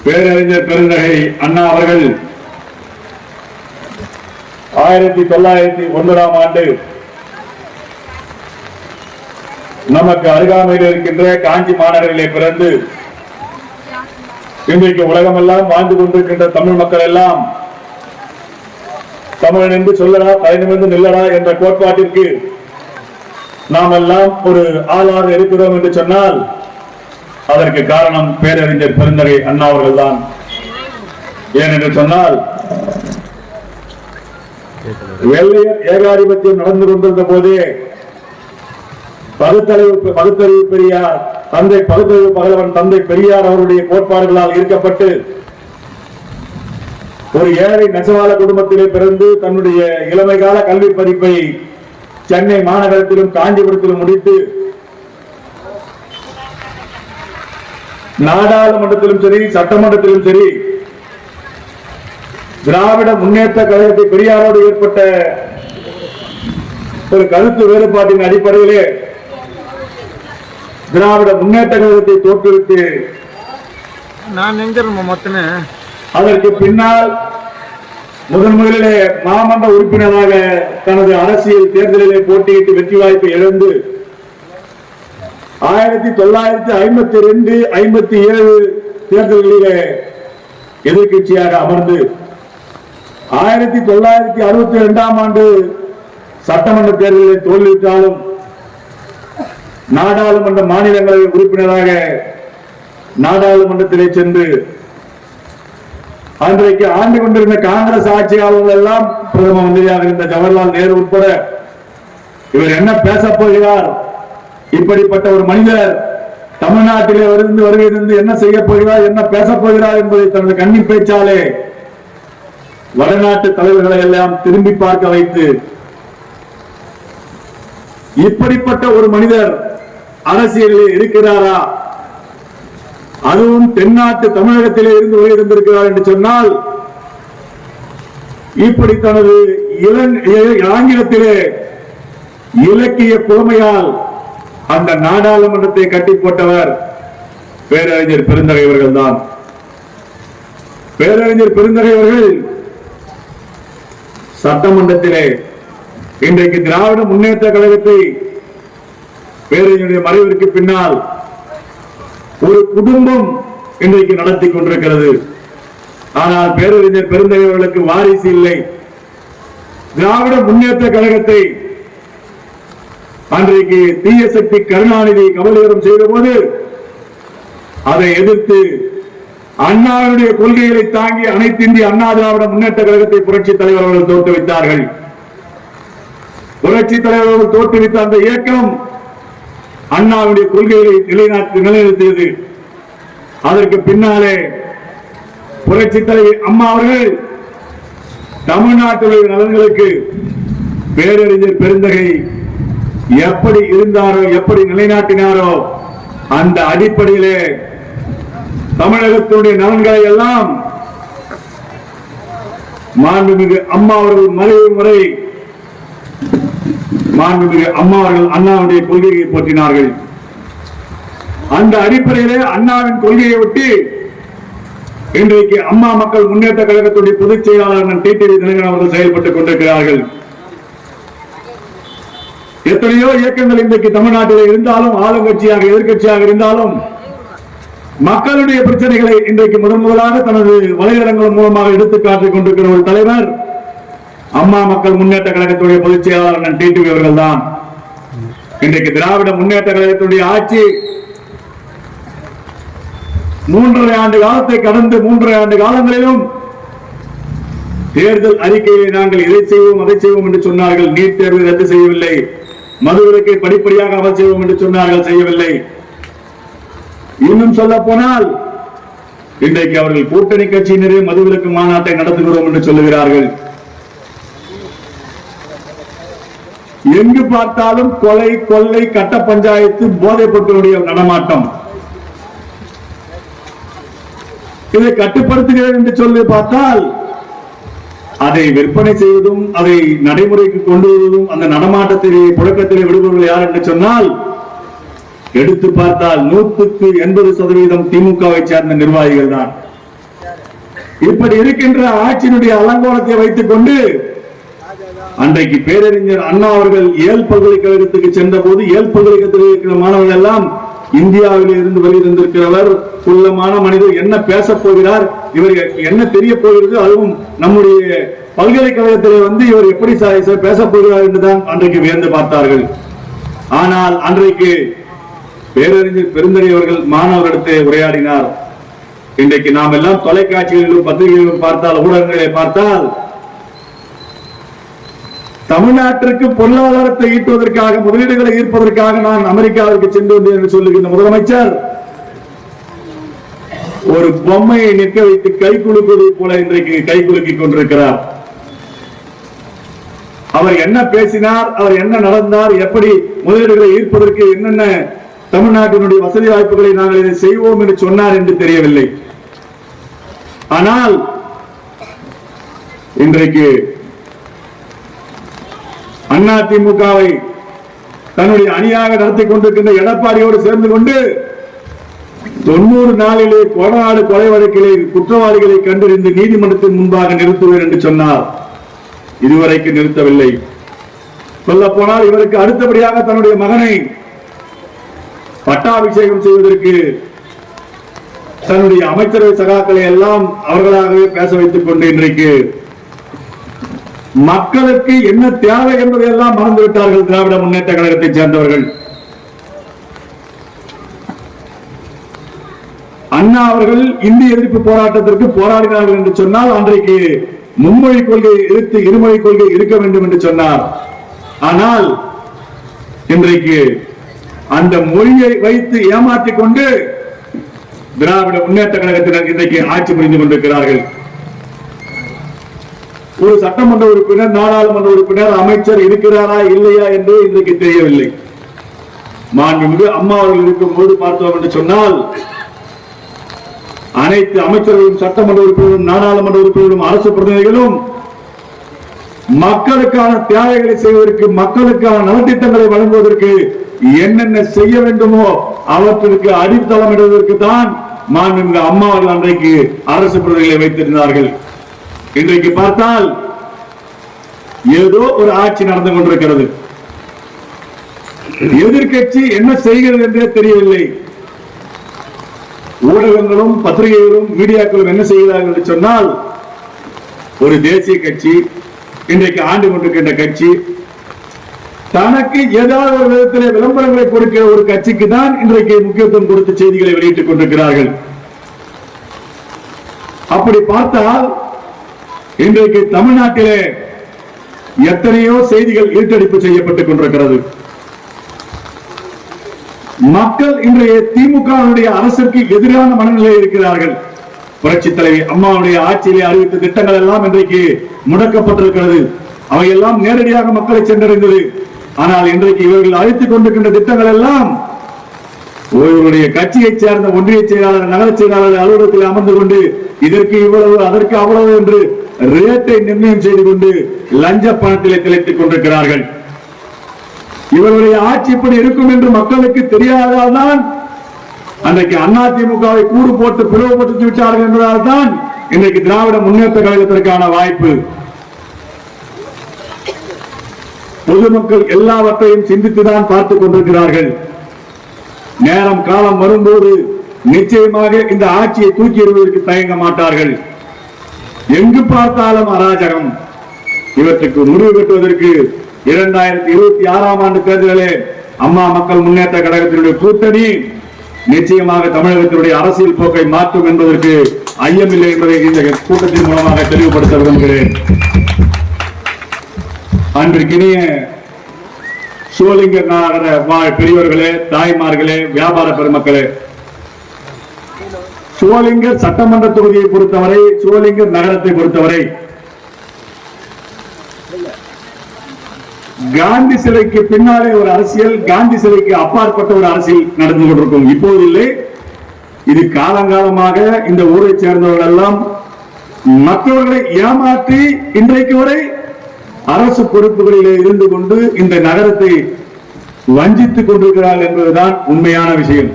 பேரறிஞர் பெருந்தகை அண்ணா அவர்கள் 1909ஆம் ஆண்டு நமக்கு அருகாமையில் இருக்கின்ற காஞ்சி மாநகரிலே பிறந்து இன்றைக்கு உலகமெல்லாம் வாழ்ந்து கொண்டிருக்கின்ற தமிழ் மக்கள் எல்லாம் தமிழன் என்று சொல்லடா, தலைநிமிர்ந்து நில்லடா என்ற கோட்பாட்டிற்கு நாம் எல்லாம் ஒரு ஆளாக இருக்கிறோம் என்று சொன்னால் அதற்கு காரணம் பேரறிஞர் பெருந்தகை அண்ணா அவர்கள் தான். ஏனென்று சொன்னால் வெள்ளையர் ஏகாதிபத்தியம் நடந்து கொண்டிருந்த போதே பகுத்தறிவு பெரியார் தந்தை பகுத்தறிவு பகலவன் தந்தை பெரியார் அவருடைய கோட்பாடுகளால் ஈர்க்கப்பட்டு ஒரு ஏழை நெசவாள குடும்பத்திலே பிறந்து தன்னுடைய இளமை கால கல்வி படிப்பை சென்னை மாநகரத்திலும் காஞ்சிபுரத்திலும் முடித்து நாடாளுமன்றத்திலும் சரி சட்டமன்றத்திலும் சரி திராவிட முன்னேற்ற கழகத்தை பெரியாரோடு ஏற்பட்ட ஒரு கருத்து வேறுபாட்டின் அடிப்படையிலே திராவிட முன்னேற்ற கழகத்தை தோற்றுவித்து அதற்கு பின்னால் முதலிலே மாமன்ற உறுப்பினராக தனது அரசியல் தேர்தலிலே போட்டியிட்டு வெற்றி வாய்ப்பை இழந்து 1952, 57 தேர்தல்களிலே எதிர்கட்சியாக அமர்ந்து 1962ஆம் ஆண்டு சட்டமன்ற தேர்தலில் தோல்வியுற்றாலும் நாடாளுமன்ற மாநிலங்களவை உறுப்பினராக நாடாளுமன்றத்திலே சென்று அன்றைக்கு ஆண்டு கொண்டிருந்த காங்கிரஸ் ஆட்சியாளர்கள் எல்லாம் பிரதம மந்திரியாக இருந்த ஜவஹர்லால் நேரு உட்பட இவர் என்ன பேசப் போகிறார், இப்படிப்பட்ட ஒரு மனிதர் தமிழ்நாட்டிலே வருகை இருந்து என்ன செய்ய போகிறார், என்ன பேசப் போகிறார் என்பதை தனது கண்ணின் பேச்சாலே வடநாட்டு தலைவர்களை எல்லாம் திரும்பி பார்க்க வைத்து இப்படிப்பட்ட ஒரு மனிதர் அரசியலில் இருக்கிறாரா, அதுவும் தென்னாட்டு தமிழகத்திலே இருந்து உயர்ந்திருக்கிறார் என்று சொன்னால் இப்படி தனது ஆங்கிலத்திலே இலக்கிய புலமையால் அந்த நாடாளுமன்றத்தை கட்டி போட்டவர் பேரறிஞர் பெருந்தகை அவர்கள் தான். பேரறிஞர் பெருந்தகை அவர்கள் சட்டமன்றத்திலே இன்றைக்கு திராவிட முன்னேற்ற கழகத்தை பேரறிஞருடைய மறைவிற்கு பின்னால் ஒரு குடும்பம் இன்றைக்கு நடத்தி கொண்டிருக்கிறது. ஆனால் பேரறிஞர் பெருந்தகை அவர்களுக்கு வாரிசு இல்லை. திராவிட முன்னேற்ற கழகத்தை அன்றைக்கு தீய சக்தி கருணாநிதி கபலீகரம் செய்த போது அதை எதிர்த்து அண்ணாவுடைய கொள்கைகளை தாங்கி அனைத்து இந்திய அண்ணா திராவிட முன்னேற்ற கழகத்தை புரட்சி தலைவர் அவர்கள் தோற்றுவித்தார்கள். புரட்சி தலைவர் அவர்கள் தோற்றுவித்த அந்த இயக்கம் அண்ணாவுடைய கொள்கைகளை நிலைநிறுத்தியது. அதற்கு பின்னாலே புரட்சி தலைவர் அம்மா அவர்கள் தமிழ்நாட்டுடைய நலன்களுக்கு பேரறிஞர் பெருந்தகை எப்படி இருந்தாரோ, எப்படி நிலைநாட்டினாரோ அந்த அடிப்படையிலே தமிழகத்தினுடைய நலன்களை எல்லாம் மாண்புமிகு அம்மா அவர்கள் மறைவு முறை மாண்புமிகு அம்மா அவர்கள் அண்ணாவுடைய கொள்கையை போற்றினார்கள். அந்த அடிப்படையிலே அண்ணாவின் கொள்கையை ஒட்டி இன்றைக்கு அம்மா மக்கள் முன்னேற்ற கழகத்துடைய பொதுச் செயலாளர் டிடிவி தினகரன் அவர்கள் செயல்பட்டுக் கொண்டிருக்கிறார்கள். எத்தனையோ இயக்கங்கள் இன்றைக்கு தமிழ்நாட்டில் இருந்தாலும், ஆளுங்கட்சியாக எதிர்கட்சியாக இருந்தாலும் மக்களுடைய பிரச்சனைகளை இன்றைக்கு முதலாக தனது வலைதளங்கள் மூலமாக எடுத்துக் காட்டிக் கொண்டிருக்கிற ஒரு தலைவர் அம்மா மக்கள் முன்னேற்ற கழகத்துடைய பொதுச் செயலாளர் டிடிவி அவர்கள் தான். இன்றைக்கு திராவிட முன்னேற்ற கழகத்துடைய ஆட்சி 3.5 ஆண்டு காலத்தை கடந்து 3.5 ஆண்டு காலங்களிலும் தேர்தல் அறிக்கையை நாங்கள் இதை செய்வோம் அதை செய்வோம் என்று சொன்னார்கள். நீட் தேர்வை ரத்து செய்யவில்லை. மதுவிலக்கை படிப்படியாக அமல் செய்வோம் என்று சொன்னார்கள், செய்யவில்லை. இன்னும் சொல்ல போனால் இன்றைக்கு அவர்கள் கூட்டணி கட்சியினரே மதுவிலக்கு மாநாட்டை நடத்துகிறோம் என்று சொல்லுகிறார்கள். எங்கு பார்த்தாலும் கொலை, கொள்ளை, கட்ட பஞ்சாயத்து, போதைப்பொருளுடைய நடமாட்டம். இதை கட்டுப்படுத்துகிறேன் என்று சொல்லி பார்த்தால் அதை விற்பனை செய்வதும் அதை நடைமுறைக்கு கொண்டு வருவதும் அந்த நடமாட்டத்திலே புழக்கத்திலே விடுபவர்கள் யார் என்று சொன்னால் எடுத்து பார்த்தால் 100% திமுகவை சேர்ந்த நிர்வாகிகள் தான். இப்படி இருக்கின்ற ஆட்சியினுடைய அலங்கோலத்தை வைத்துக் கொண்டு அன்றைக்கு பேரறிஞர் அண்ணா அவர்கள் ஏல் பல்கலைக்கழகத்துக்கு சென்ற போது ஏல் பல்கலைக்கழகத்தில் இருக்கிற மாணவர்கள் எல்லாம் இந்தியாவில் இருந்து வெளியிருந்திருக்கிறவர் குள்ளமான மனிதர், என்ன பேச போகிறார், இவர் என்ன தெரிய போகிறது, அதுவும் நம்முடைய பல்கலைக்கழகத்தில் இவர் எப்படி பேச போகிறார் என்றுதான் அன்றைக்கு வியந்து பார்த்தார்கள். ஆனால் அன்றைக்கு பேரறிஞர் பெருந்தகை அவர்கள் மாணவர்களிடத்தை உரையாடினார். இன்றைக்கு நாம் எல்லாம் தொலைக்காட்சிகளிலும் பத்திரிகைகளிலும் பார்த்தால், ஊடகங்களை பார்த்தால், தமிழ்நாட்டிற்கு பொருளாதாரத்தை ஈட்டுவதற்காக, முதலீடுகளை ஈர்ப்பதற்காக நான் அமெரிக்காவிற்கு சென்று வந்தேன் என்று சொல்லுகின்ற முதலமைச்சர் ஒரு பொம்மையை நிற்க வைத்து கை குலுக்குவதை போல இன்றைக்கு கை குலுக்கிக் கொண்டிருக்கிறார். அவர் என்ன பேசினார், அவர் என்ன நடந்தார், எப்படி முதலீடுகளை ஈர்ப்பதற்கு என்னென்ன தமிழ்நாட்டினுடைய வசதி வாய்ப்புகளை நாங்கள் இதை செய்வோம் என்று சொன்னார் என்று தெரியவில்லை. ஆனால் இன்றைக்கு அதிமுகவை தன்னுடைய அணியாக நடத்தி கொண்டிருக்கின்ற எடப்பாடியோடு சேர்ந்து கொண்டு 90 நாளிலே கொடநாடு கொலை வழக்கிலே குற்றவாளிகளை கண்டறிந்து நீதிமன்றத்தின் முன்பாக நிறுத்துவேன் என்று சொன்னார். இதுவரைக்கு நிறுத்தவில்லை. சொல்ல போனால் இவருக்கு அடுத்தபடியாக தன்னுடைய மகனை பட்டாபிஷேகம் செய்வதற்கு தன்னுடைய அமைச்சரவை சகாக்களை எல்லாம் அவர்களாகவே பேச வைத்துக் கொண்டு இன்றைக்கு மக்களுக்கு என்ன தேவை என்பதை எல்லாம் மறந்துவிட்டார்கள் திராவிட முன்னேற்ற கழகத்தை சேர்ந்தவர்கள். அண்ணா அவர்கள் இந்திய எதிர்ப்பு போராட்டத்திற்கு போராடினார்கள் என்று சொன்னால் அன்றைக்கு மும்மொழி கொள்கை எதிர்த்து இருமொழி கொள்கை இருக்க வேண்டும் என்று சொன்னார். ஆனால் இன்றைக்கு அந்த மொழியை வைத்து ஏமாற்றிக் கொண்டு திராவிட முன்னேற்ற கழகத்தினர் இன்றைக்கு ஆட்சி புரிந்து கொண்டிருக்கிறார்கள். ஒரு சட்டமன்ற உறுப்பினர், நாடாளுமன்ற உறுப்பினர், அமைச்சர் இருக்கிறாரா இல்லையா என்று இன்றைக்கு தெரியவில்லை. மாண்புமிகு அம்மா அவர்கள் இருக்கும் போது பார்த்தோம் என்று சொன்னால் அனைத்து அமைச்சர்களும், சட்டமன்ற உறுப்பினரும், நாடாளுமன்ற உறுப்பினரும், அரசு பிரதிநிதிகளும் மக்களுக்கான தேவைகளை செய்வதற்கு, மக்களுக்கான நலத்திட்டங்களை வழங்குவதற்கு என்னென்ன செய்ய வேண்டுமோ அவற்றிற்கு அடித்தளமிடுவதற்கு தான் மாண்புமிகு அம்மா அவர்கள் அன்றைக்கு அரசு பிரதிநிதிகளை வைத்திருந்தார்கள். இன்றைக்கு பார்த்தால் ஏதோ ஒரு ஆட்சி நடந்து கொண்டிருக்கிறது. எதிர்கட்சி என்ன செய்கிறது என்றே தெரியவில்லை. ஊடகங்களும் பத்திரிகைகளும் மீடியாக்களும் என்ன செய்கிறார்கள் என்று சொன்னால், ஒரு தேசிய கட்சி, இன்றைக்கு ஆண்டு கொண்டிருக்கின்ற கட்சி, தனக்கு ஏதாவது ஒரு விதத்திலே விளம்பரங்களை கொடுக்கிற ஒரு கட்சிக்கு தான் இன்றைக்கு முக்கியத்துவம் கொடுத்து செய்திகளை வெளியிட்டுக் கொண்டிருக்கிறார்கள். அப்படி பார்த்தால் இன்றைக்கு தமிழ்நாட்டிலே எத்தனையோ செய்திகள் ஈட்டடிப்பு செய்யப்பட்டுக் கொண்டிருக்கிறது. மக்கள் இன்றைய திமுக அரசிற்கு எதிரான மனநிலை இருக்கிறார்கள். புரட்சி தலைவி அம்மாவுடைய ஆட்சியிலே அறிவித்த திட்டங்கள் எல்லாம் இன்றைக்கு முடக்கப்பட்டிருக்கிறது. அவையெல்லாம் நேரடியாக மக்களை சென்றடைந்தது. ஆனால் இன்றைக்கு இவர்கள் அழைத்துக் கொண்டிருக்கின்ற திட்டங்கள் எல்லாம் ஒருவருடைய கட்சியைச் சேர்ந்த ஒன்றிய செயலாளர், நகர செயலாளர் அலுவலகத்தில் அமர்ந்து கொண்டு இதற்கு இவ்வளவு, அதற்கு அவ்வளவு என்று ரேட்டை நிர்ணயம் செய்து கொண்டு லஞ்ச பணத்திலே திளைத்துக் கொண்டிருக்கிறார்கள். இவருடைய ஆட்சி இப்படி இருக்கும் என்று மக்களுக்கு தெரியாததால் தான் அன்றைக்கு அதிமுகவை கூறு போட்டு பிளவுபடுத்தி விட்டார்கள் என்பதால் தான் இன்றைக்கு திராவிட முன்னேற்ற கழகத்திற்கான வாய்ப்பு. பொதுமக்கள் எல்லாவற்றையும் சிந்தித்துதான் பார்த்துக் கொண்டிருக்கிறார்கள். நேரம் காலம் வரும்போது நிச்சயமாக இந்த ஆட்சியை தூக்கி எறிவதற்கு தயங்க மாட்டார்கள். எங்கு பார்த்தாலும் அராஜகம். இவற்றுக்கு முடிவு கட்டுவதற்கு 2026 ஆண்டு தேர்தலிலே அம்மா மக்கள் முன்னேற்ற கழகத்தினுடைய கூட்டணி நிச்சயமாக தமிழகத்தினுடைய அரசியல் போக்கை மாற்றும் என்பதற்கு ஐயமில்லை என்பதை இந்த கூட்டத்தின் மூலமாக தெளிவுபடுத்த விரும்புகிறேன். அன்றைக்கினிய சோளிங்கர் நகர வாழ் பெரியவர்களே, தாய்மார்களே, வியாபார பெருமக்களே, சோளிங்கர் சட்டமன்ற தொகுதியை பொறுத்தவரை, சோளிங்கர் நகரத்தை பொறுத்தவரை காந்தி சிலைக்கு பின்னாலே ஒரு அரசியல், காந்தி சிலைக்கு அப்பாற்பட்ட ஒரு அரசியல் நடந்து கொண்டிருக்கும். இப்போது இல்லை, இது காலங்காலமாக இந்த ஊரை சேர்ந்தவர்கள் எல்லாம் மற்றவர்களை ஏமாற்றி இன்றைக்கு வரை அரசு பொறுப்புகளில் இருந்து கொண்டு இந்த நகரத்தை வஞ்சித்துக் கொண்டிருக்கிறார்கள் என்பதுதான் உண்மையான விஷயம்.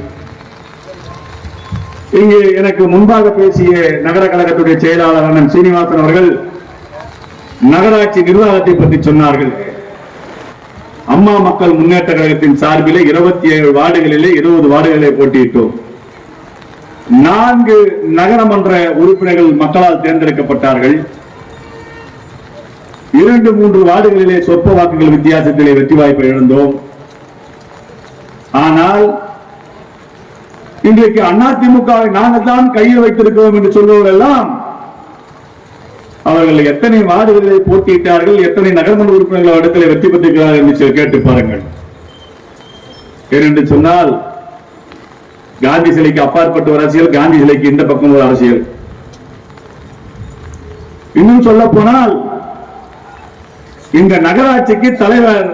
இங்கு எனக்கு முன்பாக பேசிய நகர கழகத்துடைய செயலாளர் அண்ணன் சீனிவாசன் அவர்கள் நகராட்சி நிர்வாகத்தை பற்றி சொன்னார்கள். அம்மா மக்கள் முன்னேற்ற கழகத்தின் சார்பிலே 27 வார்டுகளிலே 20 வார்டுகளை போட்டியிட்டோம். 4 நகரமன்ற உறுப்பினர்கள் மக்களால் தேர்ந்தெடுக்கப்பட்டார்கள். 2-3 வார்டுகளிலே சொற்ப வாக்குகள் வித்தியாசத்திலே வெற்றி வாய்ப்பை இழந்தோம். ஆனால் இன்றைக்கு அதிமுகவை நாங்கள் தான் கையில் வைத்திருக்கிறோம் என்று சொல்பவர்கள் எல்லாம் அவர்கள் எத்தனை வார்டுகளிலே போட்டியிட்டார்கள், எத்தனை நகர்மன்ற உறுப்பினர்கள் இடத்திலே வெற்றி பெற்றிருக்கிறார்கள் என்று கேட்டு பாருங்கள். ஏனென்று சொன்னால் காந்தி சிலைக்கு அப்பாற்பட்ட ஒரு அரசியல், காந்தி சிலைக்கு இந்த பக்கம் ஒரு அரசியல். இன்னும் சொல்ல போனால் இந்த நகராட்சிக்கு தலைவர்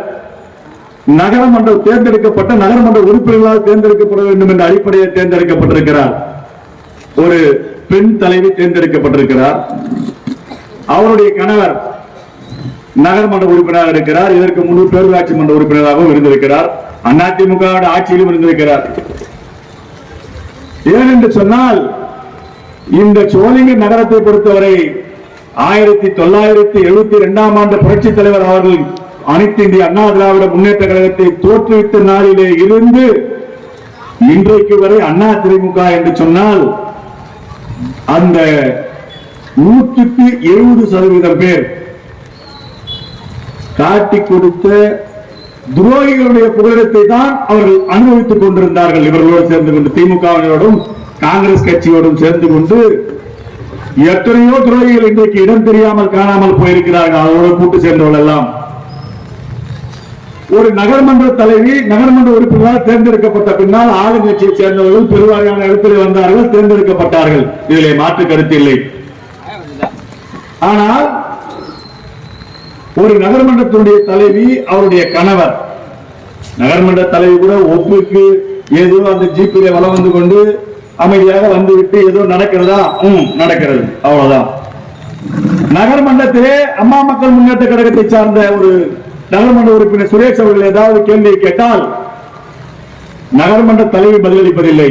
நகரமன்ற தேர்ந்தெடுக்கப்பட்ட நகரமன்ற உறுப்பினர்களால் தேர்ந்தெடுக்கப்பட வேண்டும் என்ற அடிப்படையில் தேர்ந்தெடுக்கப்பட்டிருக்கிறார். ஒரு பெண் தலைவி தேர்ந்தெடுக்கப்பட்டிருக்கிறார். அவருடைய கணவர் நகர்மன்ற உறுப்பினராக இருக்கிறார். இதற்கு முன்பு பேரூராட்சி மன்ற உறுப்பினராகவும் இருந்திருக்கிறார். அதிமுக ஆட்சியிலும் இருந்திருக்கிறார். ஏனென்று சொன்னால் இந்த சோளிங்கர் நகரத்தை பொறுத்தவரை 1972ஆம் ஆண்டு புரட்சித் தலைவர் அவர்கள் அனைத்து இந்திய அண்ணா திராவிட முன்னேற்ற கழகத்தை தோற்றுவித்த நாளிலே இருந்து இன்றைக்கு வரை அண்ணா திமுக என்று சொன்னால் அந்த 170% பேர் காட்டி கொடுத்த துரோகிகளுடைய புகலிடத்தை தான் அவர்கள் அனுபவித்துக் கொண்டிருந்தார்கள். இவர்களோடு சேர்ந்து கொண்டு திமுகவினரோடும் காங்கிரஸ் கட்சியோடும் சேர்ந்து கொண்டு எத்தனையோ துரோகிகள் இன்றைக்கு இடம் தெரியாமல் காணாமல் போயிருக்கிறார்கள். அவரோடு கூட்டு சேர்ந்தவர்கள் எல்லாம் ஒரு நகர்மன்ற தலைவி நகர்மன்ற உறுப்பினரால் தேர்ந்தெடுக்கப்பட்ட பின்னால் ஆளுங்கட்சியை சேர்ந்தவர்கள் பெருவாரியான இடத்திலே வந்தார்கள், தேர்ந்தெடுக்கப்பட்டார்கள். இதிலே மாற்று கருத்து இல்லை. ஆனால் ஒரு நகர்மன்றத்தினுடைய தலைவி அவருடைய கணவர் நகர்மன்ற தலைவி கூட ஒப்புக்கு ஏதோ அந்த ஜீப்பிலே வலம் வந்து கொண்டு அமைதியாக வந்துவிட்டு ஏதோ நடக்கிறதா நடக்கிறது, அவ்வளவுதான். நகர்மன்றத்திலே அம்மா மக்கள் முன்னேற்ற கழகத்தை சார்ந்த ஒரு நகர்மன்ற உறுப்பினர் சுரேஷ் அவர்கள் ஏதாவது கேள்வியை கேட்டால் நகர்மன்ற தலைவி பதிலளிப்பதில்லை.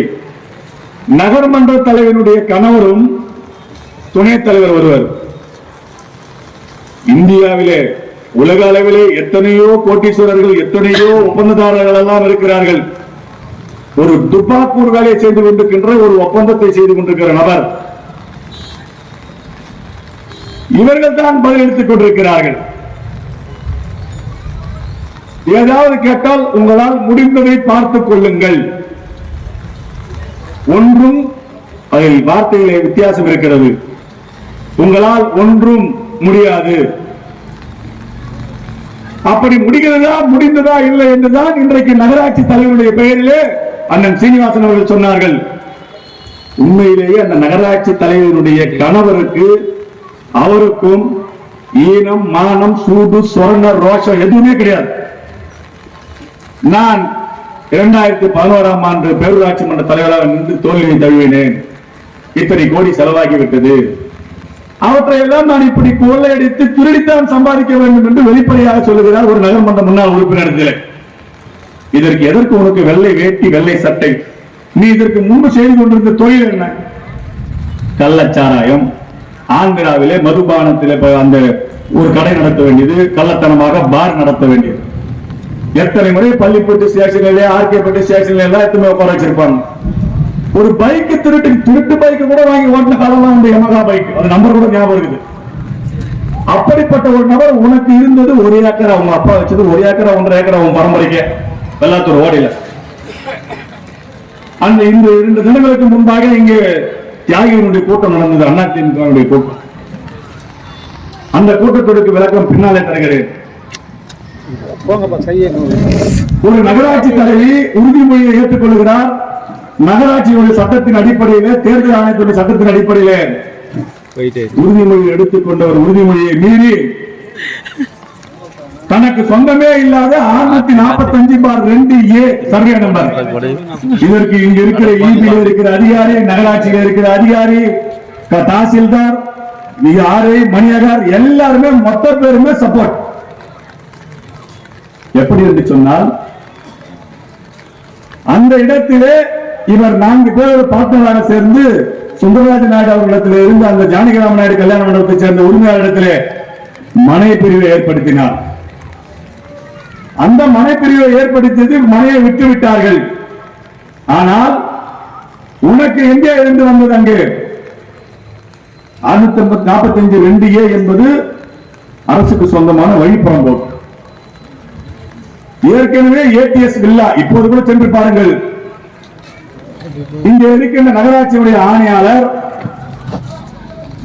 நகர்மன்ற தலைவனுடைய கணவரும் துணைத் தலைவர் ஒருவர். இந்தியாவிலே உலக அளவிலே எத்தனையோ கோட்டீஸ்வரர்கள் எத்தனையோ ஒப்பந்ததாரர்கள் எல்லாம் இருக்கிறார்கள். ஒரு துப்பாக்கூர் வேலையை செய்து கொண்டிருக்கின்ற ஒரு ஒப்பந்தத்தை செய்து கொண்டிருக்கிற நபர் இவர்கள் தான் பதிலளித்துக் கொண்டிருக்கிறார்கள். ஏதாவது கேட்டால் உங்களால் முடிந்ததை பார்த்துக் கொள்ளுங்கள். ஒன்றும் அதில் வார்த்தைகளே வித்தியாசம் இருக்கிறது. உங்களால் ஒன்றும் முடியாது. அப்படி முடிகிறதா முடிந்ததா இல்லை என்றுதான் இன்றைக்கு நகராட்சி தலைவருடைய பெயரிலே அண்ணன் சீனிவாசன் அவர்கள் சொன்னார்கள். உண்மையிலேயே அந்த நகராட்சி தலைவருடைய கணவருக்கு அவருக்கும் ஈனம் மானம் சூடு சொரண ரோஷம் எதுவுமே கிடையாது. நான் 2011ஆம் ஆண்டு பேரூராட்சி மன்ற தலைவராக நின்று தோல்வியை தழுவினேன். இத்தனை கோடி செலவாகிவிட்டது. அவற்றையெல்லாம் நான் இப்படி கொள்ளையடித்து திருடித்தான் சம்பாதிக்க வேண்டும் என்று வெளிப்படையாக சொல்லுகிறார் ஒரு நகர்மன்ற முன்னாள் உறுப்பினர். இதற்கு எதற்கு உனக்கு வெள்ளை வேட்டி வெள்ளை சட்டை? நீ இதற்கு முன்பு செய்து கொண்டிருந்த தொழில் என்ன? கள்ளச்சாராயம். ஆந்திராவிலே மதுபானத்திலே அந்த ஒரு கடை நடத்த வேண்டியது, கள்ளத்தனமாக பார் நடத்த வேண்டியது. எத்தனை முறை பள்ளிப்பட்டு ஸ்டேஷன்ல ஆர்கேப்பட்டு ஸ்டேஷன்ல எல்லாம் எத்தனை உட்கார வச்சிருப்பாங்க. ஒரு பைக் திருட்டு பைக் கூட வாங்கி ஓட்டின காலம் உண்டு, யமகா பைக். அது நம்பர் கூட ஞாபகம் இருக்குது. அப்படிப்பட்ட ஒரு நபர் உனக்கு இருந்தது 1 ஏக்கர், அவங்க அப்பா வச்சது 1 ஏக்கர் 1.5 ஏக்கர் அவங்க பரம்பரைக்கு வெள்ளாத்தூர் ஓடையில. அந்த இந்த 2 தினங்களுக்கு முன்பாக இங்கே தியாகிகளுடைய கூட்டம் நடந்தது, அதிமுக கூட்டம். அந்த கூட்டத்தொடருக்கு விளக்கம் பின்னாலே தருகிறேன். ஒரு நகராட்சி தலைவி உறுதிமொழியை ஏற்றுக்கொள்கிறார். நகராட்சியுடைய சட்டத்தின் அடிப்படையிலே, தேர்தல் ஆணையத்துடைய சட்டத்தின் அடிப்படையிலே உறுதிமொழி எடுத்துக்கொண்டவர் உறுதிமொழியை மீறி தனக்கு சொந்தமே இல்லாத 645/2A சர்வே நம்பர், இதற்கு இங்க இருக்கிற ஈபியில் இருக்கிற அதிகாரி, நகராட்சியில் இருக்கிற அதிகாரி, தாசில்தார், ஆர்ஐ, மணியகார் எல்லாருமே மொத்த பேருமே சப்போர்ட். எப்படி என்று சொன்னால் அந்த இடத்திலே இவர் 4 பேர் பார்ட்னராக சேர்ந்து சுந்தரராஜ நாயுடு அவர்களிடத்தில் இருந்து அந்த ஜானகிராம நாயுடு கல்யாண மண்டபத்தை சேர்ந்த உரிமையாளரிடத்திலே மனை பிரிவை ஏற்படுத்தினார். அந்த மனை பிரிவை ஏற்படுத்தியது மனையை விட்டு விட்டார்கள். ஆனால் உனக்கு எங்கே இருந்து வந்தது? அங்கு 645(2)A என்பது அரசுக்கு சொந்தமான வழிப்புறம்போக்கு. ஏற்கனவே ஏடிஎஸ் வில்லா, இப்போது கூட சென்று பாருங்கள். இங்கே இருக்கின்ற நகராட்சியுடைய ஆணையாளர்,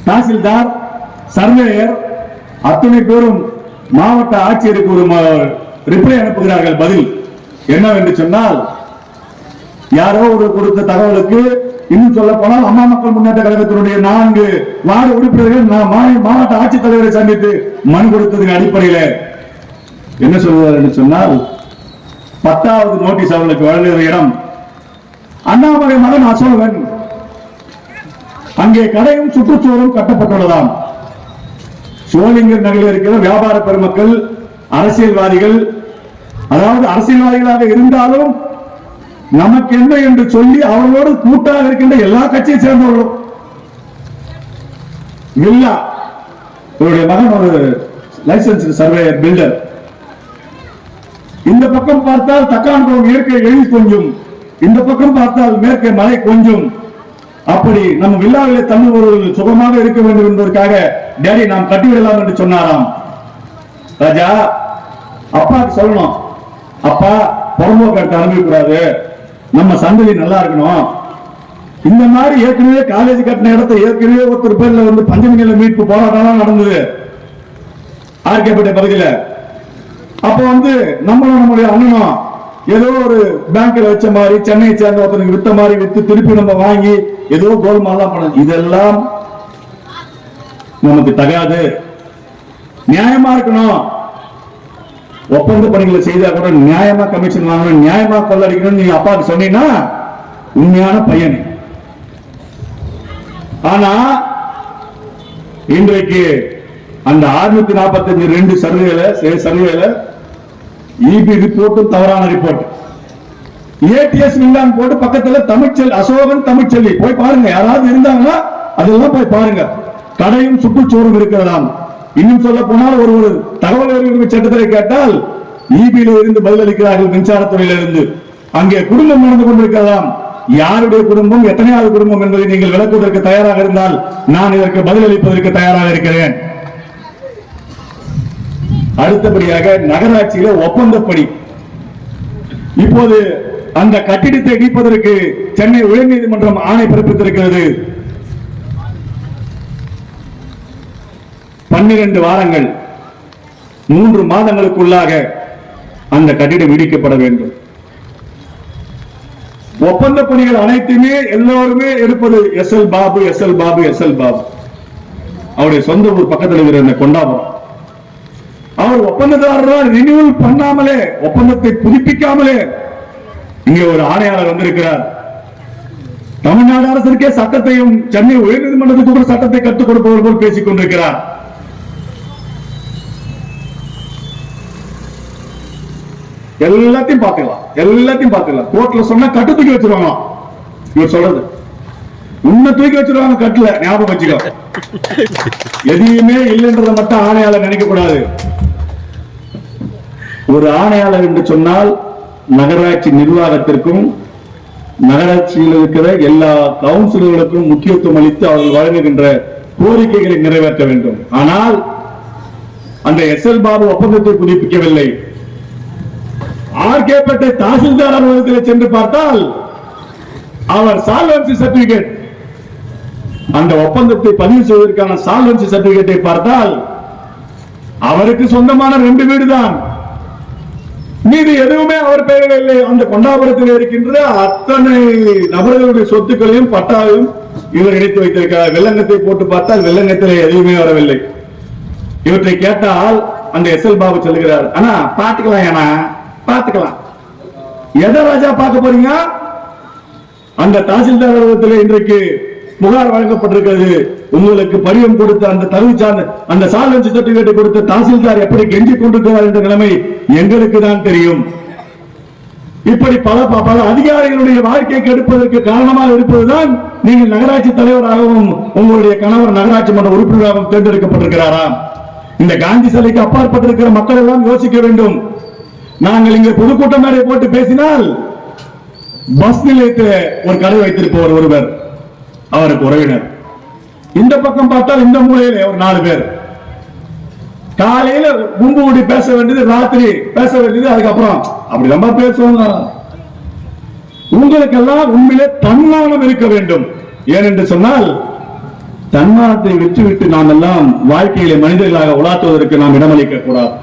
தாசில்தார், சர்வேயர் அத்தனை பேரும் மாவட்ட ஆட்சியருக்கு ஒரு ரிப்ளை அனுப்புகிறார்கள். பதில் என்னவென்று சொன்னால், யாரோ ஒரு கொடுத்த தகவலுக்கு, இன்னும் சொல்ல போனால் அம்மா மக்கள் முன்னேற்ற கழகத்தினுடைய 4 வார்டு உறுப்பினர்கள் மாவட்ட ஆட்சித்தலைவரை சந்தித்து மனு கொடுத்ததன் அடிப்படையில் என்ன சொல்வார் என்று சொன்னால், 10வது நோட்டீஸ் அவர்களுக்கு வழங்குகிற இடம் அண்ணாமலை மகன் அசோகன், அங்கே கடையும் சுற்றுச்சூழலும் கட்டப்பட்டுள்ளதாம். சோளிங்கர் நகரில் இருக்கிற வியாபார பெருமக்கள், அரசியல்வாதிகள், அதாவது அரசியல்வாதிகளாக இருந்தாலும் நமக்கு என்ன என்று சொல்லி அவர்களோடு கூட்டாக இருக்கின்ற எல்லா கட்சியை சேர்ந்தவர்களும் வில்லா, இவருடைய மகன் ஒரு லைசன்ஸ் சர்வேயர் பில்டர். இந்த பக்கம் பார்த்தால் தக்கான்புரம் இயற்கை எழில் கொஞ்சம், இந்த பக்கம் பார்த்தால் மேற்கே மலை கொஞ்சம். அப்படி நம்ம வில்லாவிலே தமிழ் ஒரு சுகமாக இருக்க வேண்டும் என்பதற்காக டேடி நாம் கட்டிவிடலாம் என்று சொன்னாராம். ராஜா அப்பாக்கு சொல்லணும், அப்பா புறம்போக்கு எடுத்து அனுப்பக்கூடாது, நம்ம சந்ததி நல்லா இருக்கணும். இந்த மாதிரி ஏற்கனவே காலேஜ் கட்டின இடத்தை ஏற்கனவே ஒருத்தர் பேர்ல வந்து பஞ்சமி நில மீட்பு போராட்டம் நடந்தது ஆர்கேபேட்டை பகுதியில். அப்ப வந்து நம்மளுடைய அண்ணனும் ஏதோ ஒரு பேங்க்ல வச்ச மாதிரி சென்னையை சேர்ந்த ஒருத்தனுக்கு வித்த மாதிரி வித்து திருப்பி நம்ம வாங்கி ஏதோ கோல்மாலாம் பண்ண, இதெல்லாம் நமக்கு தகாது. நியாயமா இருக்கணும். ஒப்பந்த பணிகளை செய்தா கூட நியாயமா கமிஷன் வாங்கணும், நியாயமா கொள்ளடிக்கணும். நீங்க அப்பாவுக்கு சொன்னீங்கன்னா உண்மையான பையன். ஆனா இன்றைக்கு அந்த 645(2) சர்வேல இபி ரிப்போர்ட்டும் தவறான ரிப்போர்ட், ஏடிஎஸ் வில்லான் போட்டு பக்கத்துல தமிழ்ச்செல்வி அசோகன் தமிழ்ச்செல்வி போய் பாருங்க. யாராவது இருந்தாங்கன்னா அதெல்லாம் போய் பாருங்க. கடையும் சுற்றுச்சூழலும் இருக்கிறதாம். இன்னும் சொல்ல போனால் ஒரு தகவல் உரிமை சட்டத்தில் கேட்டால் இபியில இருந்து பதிலளிக்கிறார்கள், மின்சாரத்துறையில இருந்து. அங்கே குடும்பம் நடந்து கொண்டிருக்கிறதாம். யாருடைய குடும்பம், எத்தனையாவது குடும்பம் என்பதை நீங்கள் விளக்குவதற்கு தயாராக இருந்தால் நான் இதற்கு பதிலளிப்பதற்கு தயாராக இருக்கிறேன். அடுத்தபடியாக நகராட்சியில ஒப்பந்தப்படி இப்போது அந்த கட்டிடத்தை இடிப்பதற்கு சென்னை உயர்நீதிமன்றம் ஆணை பிறப்பித்திருக்கிறது. 12 வாரங்கள் 3 மாதங்களுக்குள்ளாக அந்த கட்டிடம் இடிக்கப்பட வேண்டும். ஒப்பந்த பணிகள் அனைத்துமே எல்லோருமே எடுப்பது எஸ்எல் பாபு. அவருடைய சொந்த ஊர் பக்கத்தில் இருக்கிற இந்த கொண்டாபுரம். அவர் ஒப்பந்ததாரர் ரினியூவல் பண்ணாமலே, ஒப்பந்தத்தை புதுப்பிக்காமலே இங்கே ஒரு ஆணையாளர் வந்திருக்கிறார். தமிழ்நாடு அரசுக்கே சட்டத்தையும் சென்னை உயர்நீதிமன்றத்துக்கு கூட சட்டத்தை கற்றுக் கொடுப்பவர் போல் பேசிக் கொண்டிருக்கிறார். எல்லாத்தையும் பார்க்கலாம். கோர்ட்ல சொன்னா கட்டு தூக்கி வச்சிருவாங்க. இவர் சொல்றது உன்னை தூக்கி வச்சிருவாங்க கட்டுல, ஞாபகம் வச்சுக்கோ. எதையுமே இல்லைன்றதை மட்டும் ஆணையாளர் நினைக்க கூடாது. ஒரு ஆணையாளர் என்று சொன்னால் நகராட்சி நிர்வாகத்திற்கும் நகராட்சியில் இருக்கிற எல்லா கவுன்சிலர்களுக்கும் முக்கியத்துவம் அளித்து அவர்கள் வழங்குகின்ற கோரிக்கைகளை நிறைவேற்ற வேண்டும். ஆனால் அந்த எஸ்எல் பாபு ஒப்பந்தத்தை புதுப்பிக்கவில்லை. ஆர்கேபேட்டை தாசில்தார் அலுவலகத்தில் சென்று பார்த்தால் அவர் சால்வன்சி சர்டிபிகேட், அந்த ஒப்பந்தத்தை பதிவு செய்வதற்கான சால்வன்சி சர்டிபிகேட்டை பார்த்தால் அவருக்கு சொந்தமான 2 வீடு தான், மீது எதுவுமே அவர் பெயரில் இல்லை. அந்த கொண்டாபுரத்தில் இருக்கின்ற அத்தனை நபர்களுடைய சொத்துக்களையும் பட்டாவையும் இவர் இணைத்து வைத்திருக்கிறார். வெள்ளங்கத்தை போட்டு பார்த்தால் வெள்ளங்கத்தில் எதுவுமே வரவில்லை. இவற்றை கேட்டால் அந்த எஸ்எல் பாபு சொல்லுகிறார், ஆனா பாத்துக்கலாம். எதை ராஜா பார்க்க போறீங்க? அந்த தாசில்தார் அலுவலகத்தில் இன்றைக்கு புகார் வழங்கப்பட்டிருக்கிறது. உங்களுக்கு படிவம் கொடுத்த அந்த தகுதி சார்ந்த அந்த சால்வன்சி சர்டிபிகேட் கொடுத்த தாசில்தார் எப்படி கெஞ்சி கொண்டிருக்கிறார் என்ற நிலைமை எங்களுக்கு தான் தெரியும். இப்படி பல பல அதிகாரிகளுடைய வாழ்க்கை கெடுப்பதற்கு காரணமாக இருப்பதுதான் நீங்கள் நகராட்சி தலைவராகவும் உங்களுடைய கணவர் நகராட்சி மன்ற உறுப்பினராகவும் தேர்ந்தெடுக்கப்பட்டிருக்கிறாரா? இந்த காந்தி சிலைக்கு அப்பாற்பட்டிருக்கிற மக்கள் எல்லாம் யோசிக்க வேண்டும். நாங்கள் இங்கே பொதுக்கூட்டம் மேலே போட்டு பேசினால் பஸ் நிலையத்தில் ஒரு கடை வைத்திருப்பவர் ஒருவர், அவருக்கு உறவினர். இந்த பக்கம் பார்த்தால் இந்த மூலையில ஒரு 4 பேர். காலையில கும்பு கூடி பேச வேண்டியது, ராத்திரி பேச வேண்டியது, அதுக்கப்புறம் அப்படி நம்ம பேசுவாங்க. உங்களுக்கெல்லாம் உண்மையிலே தன்மானம் இருக்க வேண்டும். ஏனென்று சொன்னால் தன்மானத்தை விட்டுவிட்டு நாம் எல்லாம் வாழ்க்கையிலே மனிதர்களாக உலாத்துவதற்கு நாம் இடமளிக்க கூடாது.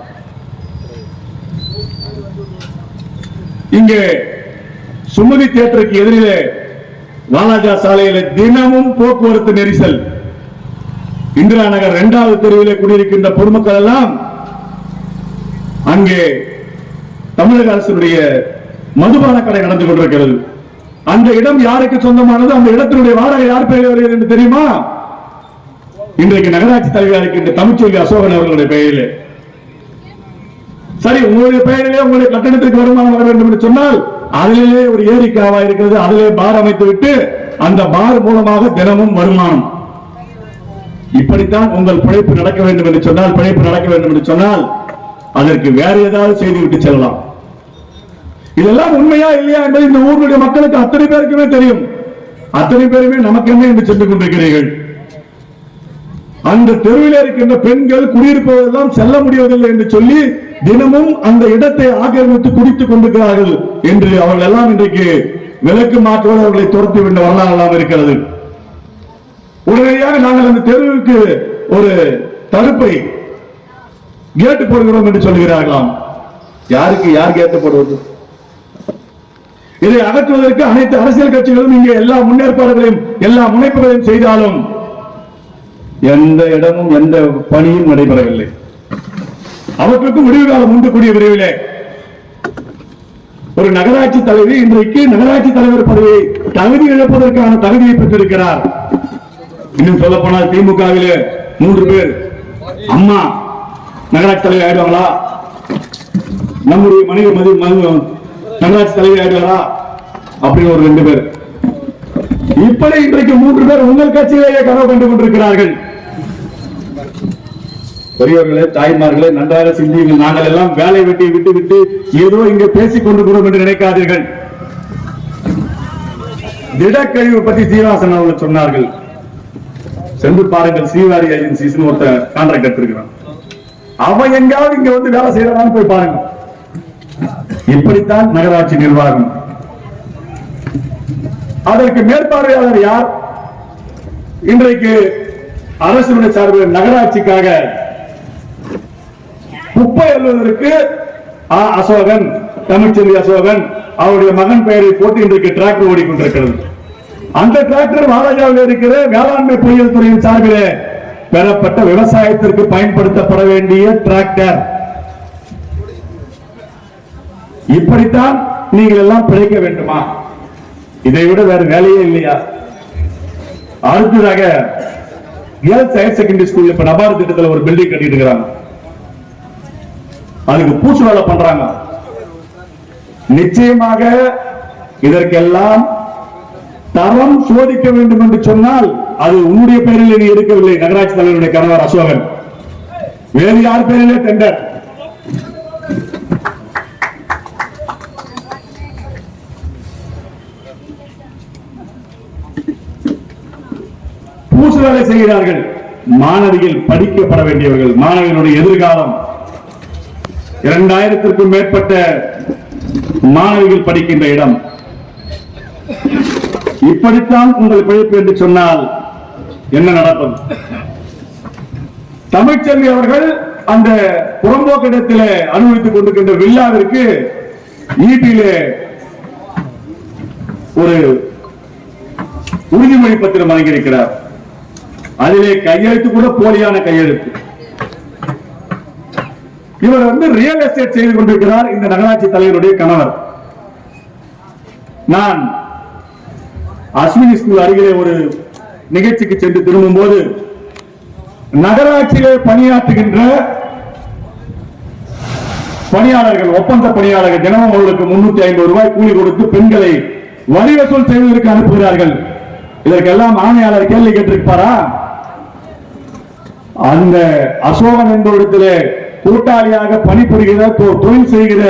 இங்கே சுமதி தியேட்டருக்கு எதிரிலே வாலாஜா சாலையில தினமும் போக்குவரத்து நெரிசல். இந்திரா நகர் 2வது தெருவிலே குடியிருக்கின்ற பொதுமக்கள் எல்லாம் அங்கே தமிழக அரசுடைய மதுபான கடை நடந்து கொண்டிருக்கிறது. அந்த இடம் யாருக்கு சொந்தமானது? அந்த இடத்தினுடைய வாடகை யார் பெயரில் வருகிறது என்று தெரியுமா? இன்றைக்கு நகராட்சி தலைவராக இருக்கின்ற தமிழ்ச்செல்வி அசோகன் அவர்களுடைய பெயரிலே. சரி, உங்களுடைய பெயரிலே உங்களுடைய கட்டணத்திற்கு வருமானம் வர வேண்டும் என்று சொன்னால் அதிலே ஒரு ஏரி காவா இருக்கிறது, அதிலே பார் அமைத்து விட்டு அந்த பார் மூலமாக தினமும் வருமானம். இப்படித்தான் உங்கள் பிழைப்பு நடக்க வேண்டும் என்று சொன்னால், பிழைப்பு நடக்க வேண்டும் என்று சொன்னால் அதற்கு வேற ஏதாவது செய்துவிட்டு செல்லலாம். இதெல்லாம் உண்மையா இல்லையா என்பது இந்த ஊருடைய மக்களுக்கு அத்தனை பேருக்குமே தெரியும். அத்தனை பேருமே நமக்கு என்ன என்று சென்று கொண்டிருக்கிறீர்கள். அந்த தெருவில் இருக்கின்ற பெண்கள் குடியிருப்பவரெல்லாம் செல்ல முடிவதில்லை என்று சொல்லி தினமும் அந்த இடத்தை ஆக்கிரமித்து குடித்துக் கொண்டிருக்கிறார்கள் என்று அவர்கள் எல்லாம் இன்றைக்கு விலக்கு மாற்றுவது, அவர்களை துரத்தி விட்ட வரலாறு எல்லாம் இருக்கிறது. உடனடியாக நாங்கள் அந்த தெருவுக்கு ஒரு தடுப்பை கேட்டு போடுகிறோம் என்று சொல்கிறார்களாம். யாருக்கு யார் கேட்டு போடுவது? இதை அகற்றுவதற்கு அனைத்து அரசியல் கட்சிகளும் இங்கே எல்லா முன்னேற்பாடுகளையும் எல்லா முனைப்புகளையும் செய்தாலும் எந்த இடமும் எந்த பணியும் நடைபெறவில்லை. அவற்றுக்கு முடிவு காலம் உண்டு கூடிய விரைவிலே. ஒரு நகராட்சி தலைவி இன்றைக்கு நகராட்சி தலைவர் பதவியை தகுதி இழப்பதற்கான தகுதியை பெற்றிருக்கிறார். இன்னும் சொல்ல போனால் திமுகவிலே 3 பேர் அம்மா நகராட்சி தலைவர் ஆயிடுவாங்களா? நம்முடைய மனித நகராட்சி தலைவர் ஆயிடுவாரா? அப்படின்னு ஒரு 2 பேர். இப்படி இன்றைக்கு 3 பேர் உங்கள் கட்சியிலேயே கனவு கண்டு கொண்டிருக்கிறார்கள். பெரியவர்களே, தாய்மார்களே, நன்றாக சிந்தியுங்கள். நாங்கள் எல்லாம் வேலை வெட்டி விட்டு விட்டு ஏதோ இங்கே பேசிக் கொண்டிருக்கிறோம் என்று நினைக்காதீர்கள். திடக்கழிவு பற்றி சீனிவாசன் அவர்கள் சொன்னார்கள். சென்று பாருங்கள், ஸ்ரீவாரி ஏஜென்சிஸ் ஒருத்த கான்ட்ராக்ட் எடுத்திருக்கிறான். அவன் எங்காவது இங்க வந்து வேலை செய்யறான்னு போய் பாருங்க. இப்படித்தான் நகராட்சி நிர்வாகம். அதற்கு மேற்பார்வையாளர் யார்? இன்றைக்கு அரசுடைய சார்பில் நகராட்சிக்காக குப்பை அள்ளுவதற்கு அசோகன், தமிழ்ச்செல்வி அசோகன் அவருடைய மகன் பெயரை போட்டு இன்றைக்கு டிராக்டர் ஓடிக்கொண்டிருக்கிறது. அந்த டிராக்டர் வாலாஜாவில் இருக்கிற வேளாண்மை பொறியியல் துறையின் சார்பிலே பெறப்பட்ட விவசாயத்திற்கு பயன்படுத்தப்பட வேண்டிய டிராக்டர். இப்படித்தான் நீங்கள் எல்லாம் பிழைக்க வேண்டுமா? இதை விட வேற வேலையே இல்லையா? அடுத்ததாக கேர்ள்ஸ் ஹையர் செகண்டரி ஸ்கூல் இப்ப நபார்டு திட்டத்தில் ஒரு பில்டிங் கட்டிட்டு இருக்காங்க. அதுக்கு பூசு வேலை பண்றாங்க. நிச்சயமாக இதற்கெல்லாம் தரம் சோதிக்க வேண்டும் என்று சொன்னால் அது உன்னுடைய பெயரில் நீ எடுக்கவில்லை. நகராட்சி தலைவருடைய கணவர் அசோகன், வேறு யார் பெயரிலே டெண்டர்? பூசு வேலை செய்கிறார்கள். மாணவிகள் படிக்கப்பட வேண்டியவர்கள், மாணவிகளுடைய எதிர்காலம். 2000க்கும் மேற்பட்ட மாணவிகள் படிக்கின்ற இடம். இப்படித்தான் உங்கள் பிழைப்பு என்று சொன்னால் என்ன நடப்பது? தமிழ்ச்செல்வி அவர்கள் அந்த புறம்போக்கிடத்தில் அனுபவித்துக் கொண்டிருக்கின்ற வில்லாவிற்கு ஈபியிலே ஒரு உறுதிமொழி பத்திரம் வழங்கியிருக்கிறார். அதிலே கையெழுத்து கூட போலியான கையெழுத்து. இவர் வந்து ரியல் எஸ்டேட் செய்து கொண்டிருக்கிறார். இந்த நகராட்சி தலைவருடைய கணவர். நான் அஸ்வினி ஸ்கூல் அருகிலே ஒரு நிகழ்ச்சிக்கு சென்று திரும்பும் போது நகராட்சியிலே பணியாற்றுகின்ற பணியாளர்கள், ஒப்பந்த பணியாளர்கள் தினமும் அவர்களுக்கு 350 ரூபாய் கூலி கொடுத்து பெண்களை வரி வசூல் செய்வதற்கு அனுப்புகிறார்கள். இதற்கெல்லாம் ஆணையாளர் கேள்வி கேட்டிருப்பாரா? அந்த அசோகன் என்பவரிடத்திலே கூட்டாளியாக பணிபுரிகிற தொழில் செய்கிற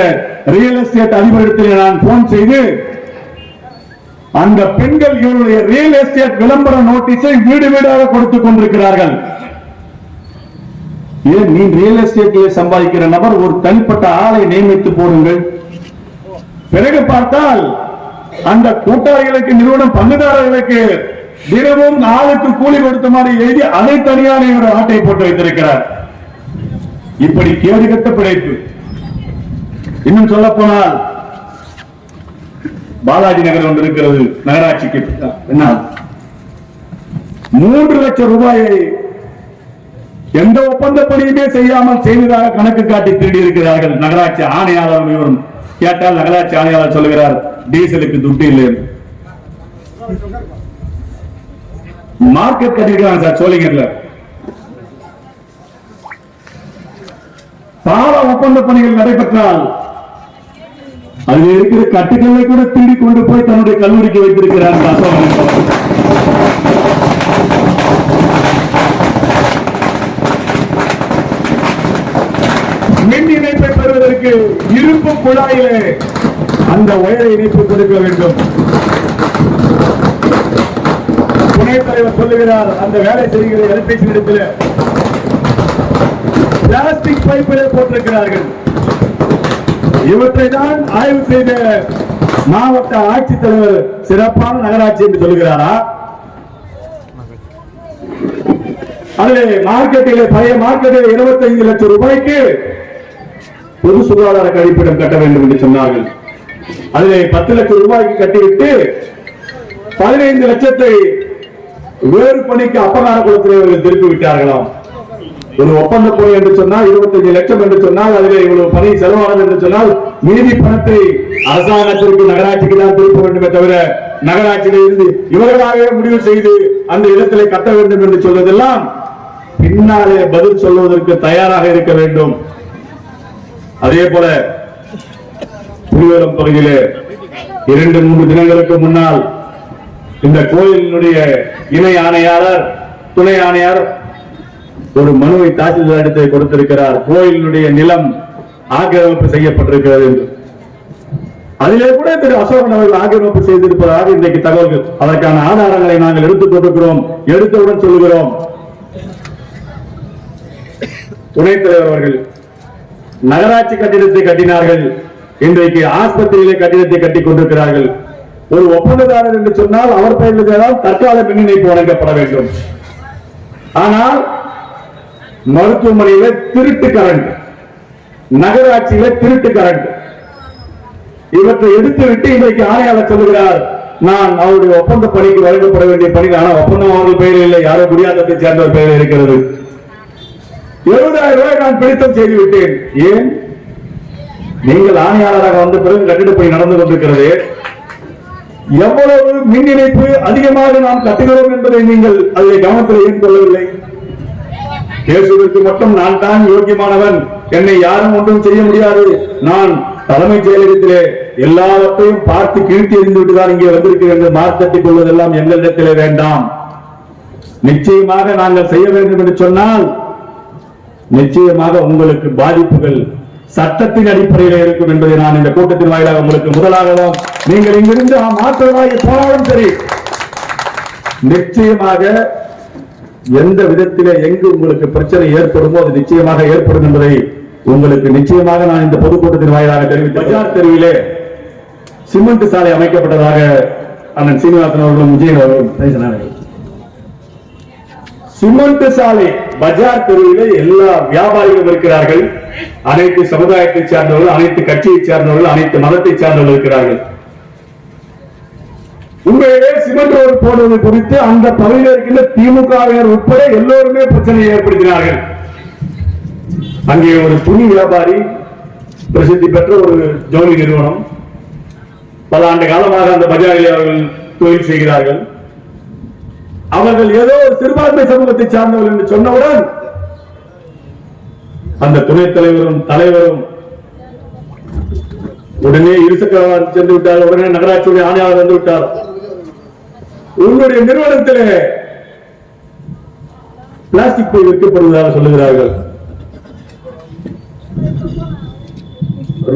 ரியல் எஸ்டேட் அதிபரிடத்திலே நான் போன் செய்து அந்த பெண்கள் இவருடைய ரியல் எஸ்டேட் விளம்பர நோட்டீஸை வீடு வீடாக கொடுத்துக் கொண்டிருக்கிறார்கள். ஏன் நீ ரியல் எஸ்டேட்டில் சம்பாதிக்கிற நபர் ஒரு தனிப்பட்ட ஆளை நியமித்து போடுங்கள். பிறகு பார்த்தால் அந்த கூட்டாளிகளுக்கு, நிறுவனம் பங்குதாரர்களுக்கு தினமும் ஆளுக்கு கூலி கொடுத்த மாதிரி எழுதி அதை தனியான ஆட்டை போட்டு வைத்திருக்கிறார். இப்படி கேடுகட்ட பிழைப்பு. இன்னும் சொல்ல போனால் பாலாஜி நகர் ஒன்று இருக்கிறது, நகராட்சிக்கு என்ன 3 லட்சம் ரூபாயை எந்த ஒப்பந்த பணியுமே செய்யாமல் செய்ததாக கணக்கு காட்டி திருடி இருக்கிறார்கள். நகராட்சி ஆணையாளர் இவரும் கேட்டால் நகராட்சி ஆணையாளர் சொல்லுகிறார், டீசலுக்கு துட்டு இல்லை. Market கட்டிருக்கிறாங்க sir சோழிங்கர்ல. பால ஒப்பந்த பணிகள் நடைபெற்றால் அதில் இருக்கிற கட்டுக்களை கூட திருடி கொண்டு போய் தன்னுடைய கல்லூரிக்கு வைத்திருக்கிறார் அசோகன். மின் இணைப்பை பெறுவதற்கு இருப்பு குழாயிலே அந்த ஒயரை இணைப்பு கொடுக்க வேண்டும். துணைத் தலைவர் சொல்லுகிறார், அந்த வேலை செய்கிற எலக்ட்ரிஷியன் இடத்தில் பிளாஸ்டிக் பைப்பிலே போட்டிருக்கிறார்கள். இவற்றை தான் ஆய்வு செய்த மாவட்ட ஆட்சித்தலைவர் சிறப்பான நகராட்சி என்று சொல்லுகிறாரா? அதில் மார்க்கெட்டில் பழைய மார்க்கெட்டில் 25 லட்சம் ரூபாய்க்கு பொது சுகாதார கழிப்பிடம் கட்ட வேண்டும் என்று சொன்னார்கள். அதிலே 10 லட்சம் ரூபாய்க்கு கட்டிவிட்டு 15 லட்சத்தை வேறு பணிக்கு அப்பகார குளத்தில் அவர்கள் திருப்பி விட்டார்களாம். ஒரு ஒப்பந்த பணி என்று சொன்னால் 25 லட்சம் என்று சொன்னால் அதிலே இவ்வளவு பணி செலவானது என்று சொன்னால் மீதி பணத்தை அரசாங்கத்திற்கு நகராட்சிக்கு தான் திருப்ப வேண்டுமே தவிர நகராட்சியில் இருந்து இவர்களாகவே முடிவு செய்து அந்த இடத்திலே கட்ட வேண்டும் என்று சொல்வதெல்லாம் பின்னாலே பதில் சொல்வதற்கு தயாராக இருக்க வேண்டும். அதே போல புலிவலம் பகுதியிலே 2-3 தினங்களுக்கு முன்னால் இந்த கோயிலினுடைய இணை ஆணையாளர், துணை ஆணையாளர் ஒரு மனுவை தாசில்தார் இடத்தை கொடுத்திருக்கிறார். கோயிலினுடைய நிலம் ஆக்கிரமிப்பு செய்யப்பட்டிருக்கிறது என்று. அதிலே கூட திரு அசோகன் அவர்கள் ஆக்கிரமிப்பு செய்திருப்பதாக இன்றைக்கு தகவல்கள். அதற்கான ஆதாரங்களை நாங்கள் எடுத்துக் கொண்டிருக்கிறோம், எடுத்தவுடன் சொல்லுகிறோம். துணைத் தலைவர் அவர்கள் நகராட்சி கட்டிடத்தை கட்டினார்கள், இன்றைக்கு ஆஸ்பத்திரியிலே கட்டிடத்தை கட்டிக் கொண்டிருக்கிறார்கள். ஒரு ஒப்பந்ததாரர் என்று சொன்னால் அவர் பெயரில் தற்கால மின் இணைப்பு வழங்கப்பட வேண்டும். ஆனால் மருத்துவமனையில திருட்டு கரண்ட், நகராட்சியில திருட்டு கரண்ட், இவற்றை எடுத்துவிட்டு இன்றைக்கு ஆணையாளர் சொல்லுகிறார், நான் அவருடைய ஒப்பந்த பணிக்கு வழங்கப்பட வேண்டிய பணி, ஆனால் ஒப்பந்தம் அவர்கள் பெயரில் இல்லை, யாரோ குடியாத்தத்தை சேர்ந்தவர் பெயரில் இருக்கிறது. 70,000 ரூபாய் நான் பிடித்தம் செய்து விட்டேன். ஏன்? நீங்கள் ஆணையாளராக வந்த பிறகு கட்டிட பணி நடந்து கொண்டிருக்கிறது. எவ்வளவு மின் இணைப்பு அதிகமாக நாம் கட்டுகிறோம் என்பதை நீங்கள் அதில் கவனத்தில் ஏன் கொள்ளவில்லை? பேசுவதற்கு மட்டும் நான் தான் யோக்கியமானவன், என்னை யாரும் ஒன்றும் செய்ய முடியாது, நான் தலைமைச் செயலகத்திலே எல்லாவற்றையும் பார்த்து கீழ்த்தி எறிந்துவிட்டுதான் இங்கே வந்திருக்கிறேன் என்று மார்த்தட்டிக் கொள்வதெல்லாம் எங்களிடத்திலே வேண்டாம். நிச்சயமாக நாங்கள் செய்ய வேண்டும் என்று சொன்னால் நிச்சயமாக உங்களுக்கு பாதிப்புகள் சட்டத்தின் அடிப்படையில் இருக்கும் என்பதை நான் இந்த கூட்டத்தின் வாயிலாக உங்களுக்கு முதலாகவும், நீங்கள் இங்கிருந்து மாற்றமாக போனாலும் சரி, நிச்சயமாக எந்த விதத்திலே எங்கு உங்களுக்கு பிரச்சனை ஏற்படுமோ அது நிச்சயமாக ஏற்படும் என்பதை உங்களுக்கு நிச்சயமாக நான் இந்த பொதுக்கூட்டத்தின் வாயிலாக தெரிவித்தேன். பஜார் தெருவிலே சிமெண்ட் சாலை அமைக்கப்பட்டதாக அண்ணன் சீனிவாசன் அவர்களும் விஜயன் அவர்களும் பேசினார்கள். சிமெண்ட் சாலை பஜார் தெருவிலே எல்லா வியாபாரிகளும் இருக்கிறார்கள். அனைத்து சமுதாயத்தை சார்ந்தவர்கள், அனைத்து கட்சியை சார்ந்தவர்கள், அனைத்து மதத்தை சார்ந்தவர்கள் இருக்கிறார்கள். உண்மையிலே சிமெண்ட் ரோடு போடுவது குறித்து அந்த பகுதியில் இருக்கின்ற திமுகவினர் உட்பட எல்லோருமே பிரச்சனையை ஏற்படுத்தினார்கள். அங்கே ஒரு துணி வியாபாரி, பிரசித்தி பெற்ற ஒரு ஜவுளி நிறுவனம், பல ஆண்டு காலமாக அந்த பஜாரில் அவர்கள் தொழில் செய்கிறார்கள். அவர்கள் ஏதோ ஒரு சிறுபான்மை சமூகத்தை சார்ந்தவர்கள் என்று சொன்னவுடன் அந்த துணைத் தலைவரும் தலைவரும் உடனே இருசக்கர வாகனம் சென்று விட்டார். உடனே நகராட்சியுடைய ஆணையாளர் வந்து விட்டார். உங்களுடைய நிறுவனத்தில் பிளாஸ்டிக் பை விற்கப்படுவதாக சொல்லுகிறார்கள்.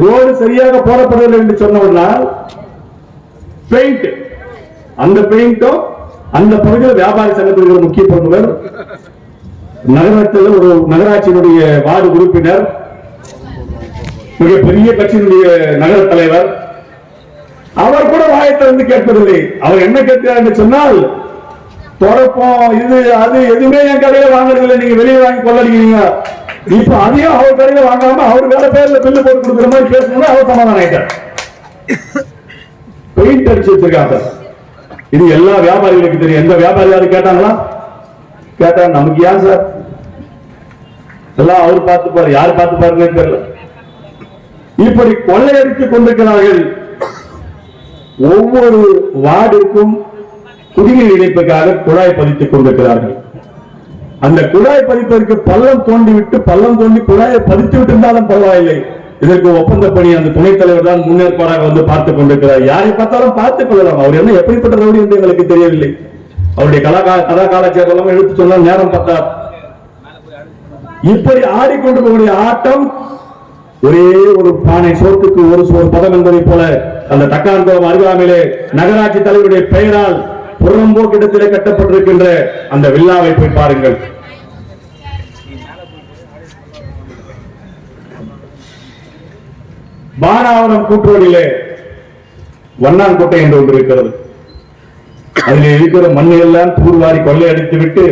ரோடு சரியாக போடப்படவில்லை என்று சொன்னவர்கள் பெயிண்ட், அந்த பெயிண்டும் அந்த பகுதியில் வியாபாரி சங்கத்தில் முக்கிய பிரமுகர், நகரத்தில் ஒரு நகராட்சியினுடைய வார்டு உறுப்பினர், மிகப்பெரிய கட்சியினுடைய நகர தலைவர், அவர் கூட வாயத்திலிருந்து கேட்பதில்லை. அவர் என்ன கேட்கிறார் என்று சொன்னால், தொடப்பம் இது அது எதுவுமே என் கடையில வாங்குறதில்லை, நீங்க வெளியே வாங்கி கொள்ளடிக்கிறீங்க. இப்ப அதையும் அவர் கடையில வாங்காம அவர் வேற பேர்ல பில்லு போட்டு கொடுக்குற மாதிரி பேசணும்னா அவர் சமாதானம் ஆயிட்டார். பெயிண்ட் அடிச்சு வச்சிருக்காங்க. இது எல்லா வியாபாரிகளுக்கு தெரியும். எந்த வியாபாரியாவது கேட்டாங்களா? கேட்டா நமக்கு ஏன் சார், எல்லாம் அவர் பார்த்துப்பாரு, யார் பார்த்துப்பாருன்னு தெரியல. இப்படி கொள்ளையடித்துக் கொண்டிருக்கிறார்கள். ஒவ்வொரு வார்டுக்கும் குடிநீர் இணைப்புக்காக குழாய் பதித்துக் கொண்டிருக்கிறார்கள். அந்த குழாய் பதிப்பதற்கு பள்ளம் தோண்டி குழாயை பதித்து விட்டு இருந்தாலும் பரவாயில்லை. இதற்கு ஒப்பந்த பணி அந்த துணைத் தலைவர் தான் முன்னேற்பாடாக வந்து பார்த்துக் கொண்டிருக்கிறார். யாரை பார்த்தாலும் பார்த்துக் கொள்ளலாம். அவர் என்ன எப்படிப்பட்ட ரவுடி என்று எங்களுக்கு தெரியவில்லை. அவருடைய கதா காலச்சேரம் எடுத்து சொன்னால் நேரம் பார்த்தார். இப்படி ஆடிக்கொண்டு போகக்கூடிய ஆட்டம் ஒரே ஒரு பானை சோற்றுக்கு ஒரு சோறு பதம் என்பதை போல அந்த தக்கான்குளம் அருகாமையிலே நகராட்சி தலைவருடைய பெயரால் புறம்போக்கிடத்திலே கட்டப்பட்டிருக்கின்ற அந்த வில்லாவை போய் பாருங்கள். பானாவரம் கூட்டுறவிலே வண்ணான்கோட்டை என்று ஒன்று இருக்கிறது. அதில் இருக்கிற மண்ணை எல்லாம் தூர்வாரி கொள்ளையடித்து விட்டு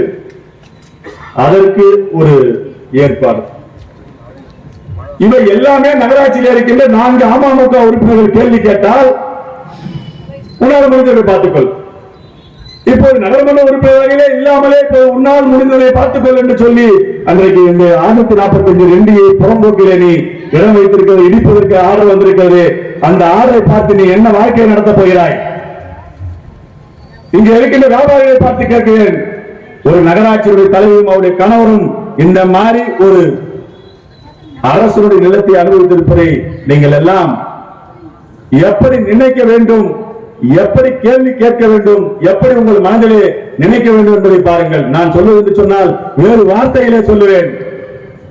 அதற்கு ஒரு ஏற்பாடு. இவை எல்லாமே நகராட்சியில் இருக்கின்ற 4 அமமுக உறுப்பினர்கள் கேள்வி கேட்டால் உணர்வு முடிந்ததை பார்த்துக்கொள். இப்போது நகரமன்ற உறுப்பினர்களே இல்லாமலே உன்னால் முடிந்ததை பார்த்துக்கொள் என்று சொல்லி அன்றைக்கு இந்த 645 ரெண்டியை புறம்போக்கிலே நீ இடம் வைத்திருக்கிறது, இடிப்பதற்கு ஆர்டர் வந்திருக்கிறது. அந்த ஆர்டரை பார்த்து நீ என்ன வாழ்க்கையை நடத்த போகிறாய்? இங்கே இருக்கின்ற வியாபாரிகளை பார்த்து கேட்கிறேன். ஒரு நகராட்சியுடைய தலைவரும் அவருடைய கணவரும் இந்த மாதிரி ஒரு அரசுடைய நிலத்தை அனுபவித்திருப்பதை நீங்கள் எல்லாம் எப்படி நினைக்க வேண்டும், எப்படி கேள்வி கேட்க வேண்டும், எப்படி உங்கள் மனதிலே நினைக்க வேண்டும் என்பதை பாருங்கள். நான் சொல்வது என்று சொன்னால் வேறு வார்த்தையிலே சொல்லுவேன்.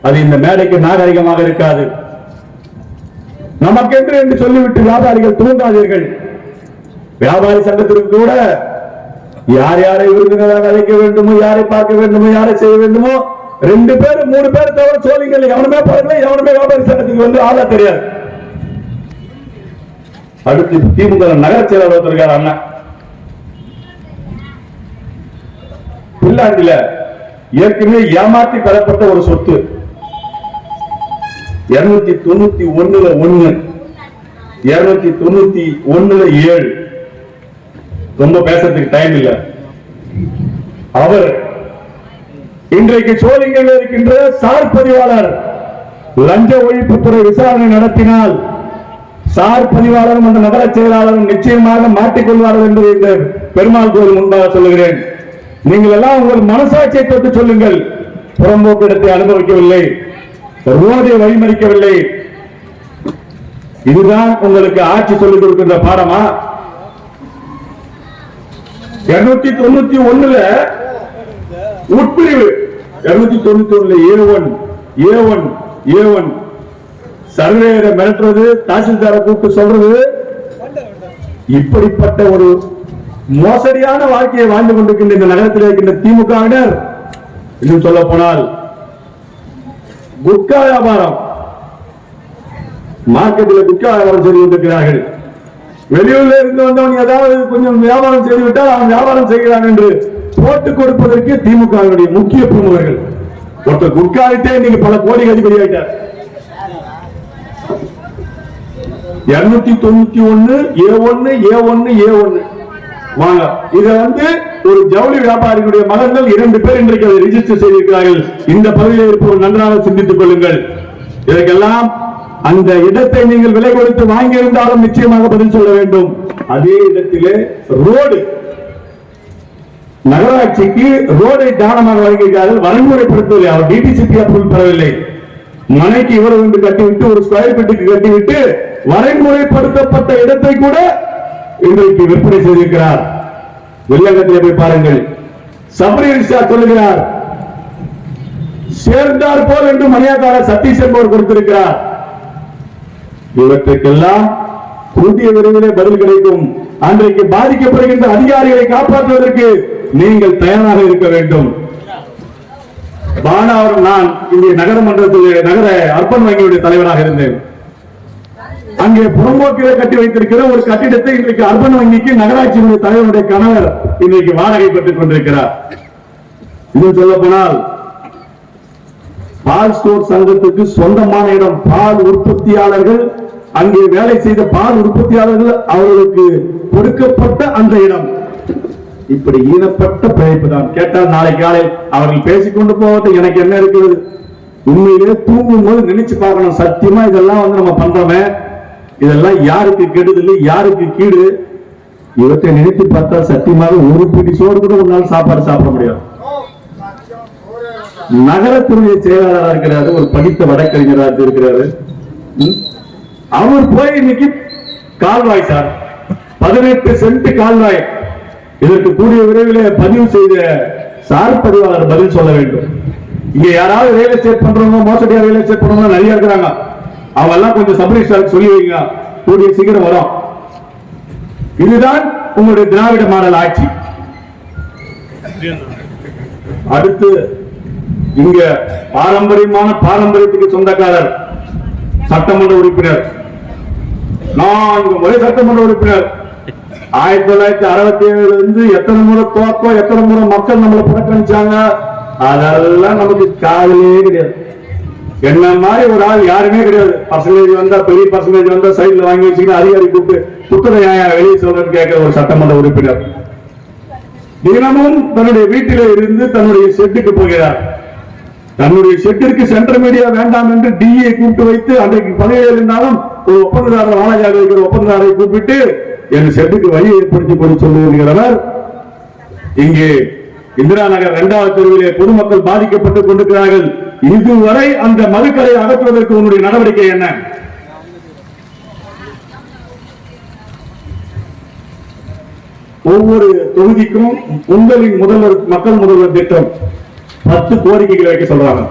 அது இந்த மேடைக்கு நாகரிகமாக இருக்காது. நமக்கென்று என்று சொல்லிவிட்டு வியாபாரிகள் தூங்காதீர்கள். வியாபாரி சங்கத்திற்கு கூட யார் யாரை விருந்தினராக அழைக்க வேண்டுமோ, யாரை பார்க்க வேண்டுமோ, யாரை செய்ய வேண்டுமோ 2 பேர் 3 பேர் தவிர சோழிங்கள் எவனுமே போறதில்லை. எவனுமே வியாபாரி சங்கத்துக்கு வந்து ஆளா தெரியாது. அடுத்து திமுக நகர செயலாளர் இருக்கார் அண்ணன் பிள்ளாண்டில ஏற்கனவே ஏமாற்றி பெறப்பட்ட ஒரு சொத்து 291 1 291 7. ரொம்ப பேசுறதுக்கு டைம் இல்ல. அவர் இன்றைக்கு சோழிங்கல் இருக்கின்ற சார் பதிவாளர் லஞ்ச ஒழிப்புத்துறை விசாரணை நடத்தினால் சார் பதிவாளரும் அந்த நகர செயலாளரும் நிச்சயமாக மாட்டிக்கொள்வார்கள் என்பதை இந்த பெருமாள் கோவில் முன்பாக சொல்லுகிறேன். நீங்கள் எல்லாம் உங்கள் மனசாட்சியை தொட்டு சொல்லுங்கள். புறம்போக்கிடத்தை அனுபவிக்கவில்லை, ரோடை வழிமறிக்கவில்லை. இதுதான் உங்களுக்கு ஆட்சி சொல்லிக் கொடுக்கின்ற பாடமா? 291 உட்பிரிவு 291 A1 சர்வேயரை மிரட்டுறது, தாசில்தாரை கூப்பிட்டு சொல்றது, இப்படிப்பட்ட ஒரு மோசடியான வாழ்க்கையை வாழ்ந்து கொண்டிருக்கின்ற இந்த நகரத்தில் இருக்கின்ற திமுகவினர், இன்னும் சொல்ல போனால் குட்கா வியாபாரம், மார்க்கெட்டில் குட்கா வியாபாரம் செய்து கொண்டிருக்கிறார்கள். வெளியூர்ல இருந்து வந்தவன் ஏதாவது கொஞ்சம் வியாபாரம் செய்துவிட்டால் அவன் வியாபாரம் செய்கிறான் என்று போட்டுக் கொடுப்பதற்கு திமுகவினுடைய முக்கிய பிரமுகர்கள். ஒருத்தர் குட்காவிட்டே நீங்க பல கோடி அதிபதி ஆயிட்டார். 291 A1 வாங்க. இதை ஒரு ஜவுளி வியாபாரிகளுடைய மகன்கள் 2 பேர் இன்றைக்கு அதை ரிஜிஸ்டர் செய்திருக்கிறார்கள். இந்த பகுதியில் இருப்பவர் நன்றாக சிந்தித்துக் கொள்ளுங்கள். இதற்கெல்லாம் அந்த இடத்தை நீங்கள் விலை கொடுத்து வாங்கியிருந்தாலும் நிச்சயமாக பதில் சொல்ல வேண்டும். அதே இடத்திலே ரோடு, நகராட்சிக்கு ரோடை தானமாக வழங்கியிருக்கிறார்கள். வரைமுறைப்படுத்தவில்லை. அவர் டிடிசிபி அப்ரூவல் பெறவில்லை. மனைக்கு இவ்வளவு கட்டிவிட்டு ஒரு ஸ்கொயர் ஃபீட்டுக்கு கட்டிவிட்டு வரைமுறைப்படுத்தப்பட்ட இடத்தை கூட இன்றைக்கு விற்பனை செய்திருக்கிறார். வெள்ளங்கத்திலே போய் பாருங்கள். சபரி சொல்லுகிறார், சேர்ந்தார் போல் என்று மணியாக்காரர் சதீஷ் என்பவர் கொடுத்திருக்கிறார். இவற்றுக்கெல்லாம் கூடிய விரைவிலே பதில் கிடைக்கும். அன்றைக்கு பாதிக்கப்படுகின்ற அதிகாரிகளை காப்பாற்றுவதற்கு நீங்கள் தயாராக இருக்க வேண்டும். பானாவரம், நான் இங்கே நகரமன்றத்தில் நகர அர்ப்பன் வங்கியுடைய தலைவராக இருந்தேன். அங்கே புறம்போக்கிலே கட்டி வைத்திருக்கிற ஒரு கட்டிடத்தை இன்றைக்கு அர்ப்பன் வங்கிக்கு நகராட்சியினுடைய தலைவருடைய கணவர் இன்றைக்கு வாடகை பெற்றுக் கொண்டிருக்கிறார். இன்னும் சொல்ல போனால் பால் ஸ்டோர் சங்கத்துக்கு சொந்தமான இடம். பால் உற்பத்தியாளர்கள், அங்கே வேலை செய்த பால் உற்பத்தியாளர்கள் அவர்களுக்கு கொடுக்கப்பட்ட அந்த இடம். இப்படி ஈனப்பட்ட பிழைப்பு தான். கேட்டால் நாளை காலை அவர்கள் பேசிக்கொண்டு போவது எனக்கு என்ன இருக்கிறது? உண்மையிலே தூங்கும் போது நினைச்சு பார்க்கணும். சத்தியமா இதெல்லாம் நம்ம பண்றோமே, இதெல்லாம் யாருக்கு கெடுதல், யாருக்கு கீடு? இவற்றை நினைத்து பார்த்தா சத்தியமாக ஒரு பிடி சோறு கூட ஒரு நாள் சாப்பாடு சாப்பிட முடியாது. நகரத்துடைய செயலாளராக இருக்கிறாரு, ஒரு படித்த வழக்கறிஞராக இருக்கிறாரு. அவர் போய் இன்னைக்கு கால்வாய் சார் 18 சென்ட் கால்வாய், இதற்கு கூடிய விரைவில் பதிவு செய்த சார் பதிவாளர் பதில் சொல்ல வேண்டும். இங்க யாராவது ரியல் எஸ்டேட் பண்றவங்க, மோசடியா ரியல் எஸ்டேட் பண்றவங்க நிறைய இருக்கிறாங்க. அவங்க எல்லாம் கொஞ்சம் சபரீஷ் சொல்லி வைங்க, கூடிய சீக்கிரம் வரும். இதுதான் உங்களுடைய திராவிட மாடல் ஆட்சி. அடுத்து இங்க பாரம்பரியத்துக்கு சொந்தக்காரர் சட்டமன்ற உறுப்பினர், 4 முறை சட்டமன்ற உறுப்பினர். 1967 இருந்து எத்தனை முறை தோக்கம், எத்தனை முறை மக்கள் நம்மளை புறக்கணிச்சாங்க, அதெல்லாம் நமக்கு காதலே கிடையாது. என்ன மாதிரி ஒரு ஆள் யாருமே கிடையாது. பர்சன்டேஜ் வந்தா, பெரிய பர்சன்டேஜ் வந்தா சைட்ல வாங்கி வச்சுக்கிட்டு அதிகாரி கூப்பிட்டு புத்தகம் வெளியே சொல்றேன்னு கேட்கிற ஒரு சட்டமன்ற உறுப்பினர் தினமும் தன்னுடைய வீட்டிலே இருந்து தன்னுடைய ஷெட்டுக்கு போகிறார். தன்னுடைய ஷெட்டிற்கு சென்ட்ரல் மீடியா வேண்டாம் என்று டிஏ கூப்பிட்டு வைத்து, அன்றைக்கு பதவியில் இருந்தாலும் ஒரு ஒப்பந்ததாரர் வாழாஜாக இருக்கிற ஒப்பந்ததாரரை கூப்பிட்டு என் ஷெட்டுக்கு வழி ஏற்படுத்தி கொண்டு சொல்லுகிறவர். இங்கே இந்திரா நகர் 2வது தெருவிலே பொதுமக்கள் பாதிக்கப்பட்டுக் கொண்டிருக்கிறார்கள். இதுவரை அந்த மதுக்களை அகற்றுவதற்கு உன்னுடைய நடவடிக்கை என்ன? ஒவ்வொரு தொகுதிக்கும் உங்களின் மக்கள் முதல்வர் திட்டம் 10 கோரிக்கைகள் வைக்க சொல்றாங்க.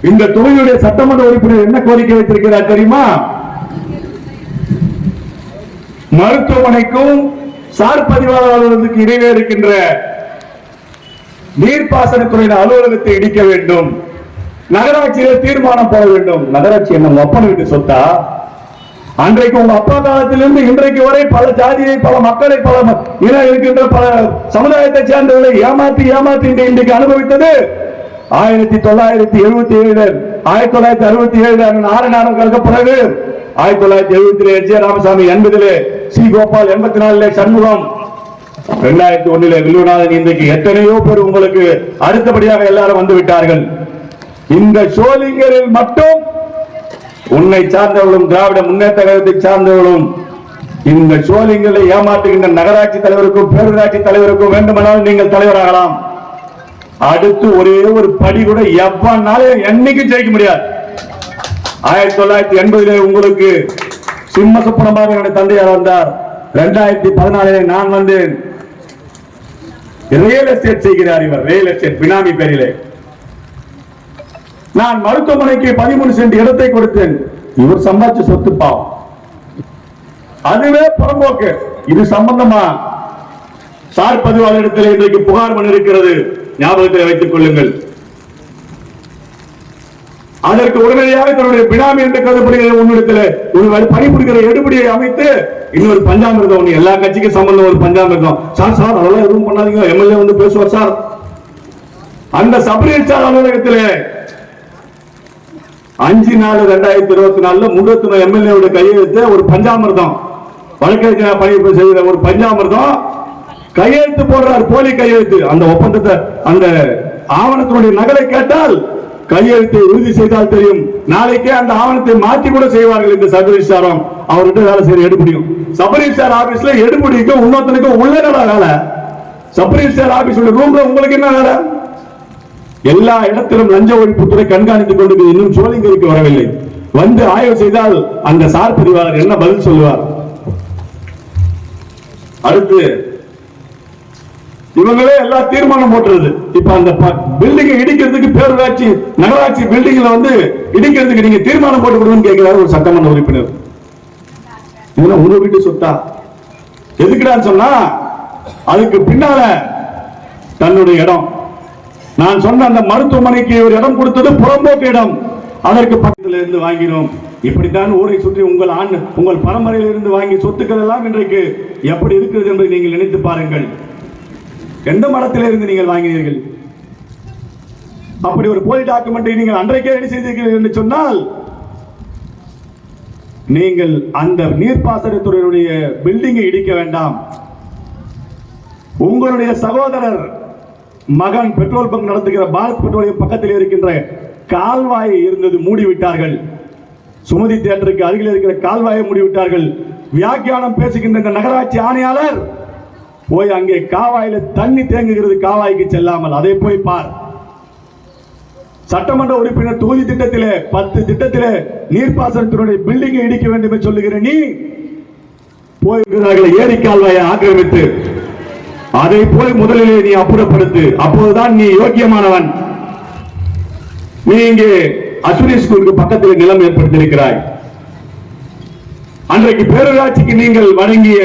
இந்த தொகுதியுடைய சட்டமன்ற உறுப்பினர் என்ன கோரிக்கை வைத்திருக்கிறார் தெரியுமா? மருத்துவமனைக்கும் சார் பதிவாளர்களுக்கு இடையே இருக்கின்ற நீர்ப்பாசனத்துறையின் அலுவலகத்தை இடிக்க வேண்டும், நகராட்சியில் தீர்மானம் போட வேண்டும். நகராட்சி என்ன ஒப்பனை விட்டு சொத்தா? அன்றைக்கு உங்க அப்பா காலத்திலிருந்து இன்றைக்கு வரை பல ஜாதியை, பல மக்களை, பல இனம் இருக்கின்ற பல சமுதாயத்தை சேர்ந்தவர்களை ஏமாற்றி இன்றைக்கு அனுபவித்தது 1977 1967 6 நாட்களுக்கு பிறகு 1977 எச். ராமசாமி 80 சி. கோபால் 84 சண்முகம் 2001 வில்லுநாதன். இன்றைக்கு எத்தனையோ பேர் உங்களுக்கு அடுத்தபடியாக எல்லாரும் வந்து விட்டார்கள். இந்த சோளிங்கரில் மட்டும் உன்னை சார்ந்தவர்களும் திராவிட முன்னேற்ற கழகத்தை சார்ந்தவர்களும் இந்த சோளிங்கரை ஏமாற்றுகின்ற நகராட்சி தலைவருக்கும் பேரூராட்சி தலைவருக்கும் வேண்டுமானால் நீங்கள் தலைவராகலாம். அடுத்து ஒரே ஒரு படி கூட எவ்வளவு என்னைக்கு ஜெயிக்க முடியாது. 1980 உங்களுக்கு சிம்மசுப்பனமாக என்னுடைய தந்தையார் வந்தார். 2014 நான் வந்தேன். ரியல் எஸ்டேட் செய்கிறார் இவர், ரியல் எஸ்டேட் பினாமி பேரிலே. நான் மருத்துவமனைக்கு 13 சென்ட் இடத்தை கொடுத்தேன். இவர் சம்பாதிச்ச சொத்து பாவம், அதுவே புறம்போக்கு. இது சம்பந்தமா சார் பதிவாளரிடத்தில் இன்றைக்கு புகார் மனு இருக்கிறது, ஞாபகத்தில் வைத்துக் கொள்ளுங்கள். அதற்கு உடனடியாக தன்னுடைய பினாமி என்று கருதப்படுகிற உன்னிடத்தில் ஒரு பணிபுரிகிற எடுபடியை அமைத்து இன்னொரு பஞ்சாமிர்தம் ஒண்ணு, எல்லா கட்சிக்கும் சம்பந்தம் ஒரு பஞ்சாமிர்தம். சார் சார் அதெல்லாம் எதுவும் பண்ணாதீங்க, எம்எல்ஏ வந்து பேசுவார் சார். அந்த சபரீஷ் அலுவலகத்திலே 5/4/2024 முன்னூத்தி எம்எல்ஏ கையெழுத்து ஒரு பஞ்சாமிர்தம், வழக்கறிஞர் பணி செய்கிற ஒரு பஞ்சாமிர்தம் கையெழுத்து போடுறார், போலி கையெழுத்து. அந்த ஒப்பந்தத்தை, அந்த ஆவணத்தினுடைய நகலை கேட்டால் கையெழுத்தை உறுதி செய்தால் தெரியும். நாளைக்கே அந்த ஆவணத்தை மாற்றி கூட செய்வார்கள். இந்த சபரீஷ் சாரம் அவர்கிட்ட வேலை செய்ய எடுபடியும். சபரீஷ் சார் ஆபீஸ்ல எடுபடிக்கும் இன்னொருத்தனுக்கும் உள்ள வேலை. சபரீஷ் சார் ஆபீஸ் ரூம்ல உங்களுக்கு என்ன வேலை? எல்லா இடத்திலும் லஞ்ச ஒழிப்புத்துறை கண்காணித்துக் கொண்டு இன்னும் சோளிங்கருக்கு வரவில்லை. வந்து ஆய்வு செய்தால் அந்த சார் பதிவாளர் என்ன பதில் சொல்லுவார்? அடுத்து இவங்களே எல்லா தீர்மானம் போட்டுறது. இப்ப அந்த பில்டிங்கை இடிக்கிறதுக்கு பேரூராட்சி நகராட்சி பில்டிங்ல வந்து இடிக்கிறதுக்கு நீங்க தீர்மானம் போட்டு கொடுங்கன்னு கேட்கிறார் ஒரு சட்டமன்ற உறுப்பினர். இதெல்லாம் உங்க வீட்டு சொத்தா? எதுக்குடான்னு சொன்னா அதுக்கு பின்னால தன்னுடைய இடம், நான் சொன்ன அந்த மருத்துவமனைக்கு ஒரு இடம் கொடுத்தது புறம்போக்கு இடம், அதற்கு பக்கத்தில் இருந்து வாங்கினோம். இப்படித்தான் ஊரை சுற்றி உங்கள் பரம்பரையில் இருந்து வாங்கி சொத்துக்கள் எல்லாம் இன்றைக்கு எப்படி இருக்கிறது என்பதை நீங்கள் நினைத்து பாருங்கள். எந்த மடத்திலே இருந்து நீங்கள் வாங்கினீர்கள்? அப்படி ஒரு போலி டாக்குமெண்டை நீங்கள் அன்றைக்கே ரெடி செய்திருக்கிறீர்கள் என்று சொன்னால் நீங்கள் அந்த நீர்ப்பாசனத்துறையுடைய பில்டிங்கை இடிக்க வேண்டாம். உங்களுடைய சகோதரர் மகன் பெட்ரோல் பங்க் நடத்துகிற பாரத் பெட்ரோலியம் பக்கத்தில் இருக்கின்ற கால்வாய் இருந்தது, மூடிவிட்டார்கள். சுமதி தியேட்டருக்கு அருகில் இருக்கிற கால்வாயை மூடிவிட்டார்கள். வியாக்கியானம் பேசுகின்ற இந்த நகராட்சி ஆணையாளர் போய் அங்கே காவாயில தண்ணி தேங்குகிறது, காவாய்க்கு செல்லாமல். அதை போய் பார். சட்டமன்ற உறுப்பினர் தொகுதி திட்டத்திலே 10 திட்டத்திலே நீர்ப்பாசனத்தினுடைய பில்டிங்கை இடிக்க வேண்டும் என்று சொல்லுகிற நீ போயிருக்கிறார்கள் ஏரி கால்வாயை ஆக்கிரமித்து. அதை போய் முதலிலே நீ அப்புறப்படுத்து, அப்போதுதான் நீ யோக்கியமானவன். நீ இங்கே அஸ்வினி ஸ்கூலுக்கு பக்கத்தில் நிலம் ஏற்படுத்தியிருக்கிறாய். அன்றைக்கு பேரூராட்சிக்கு நீங்கள் வழங்கிய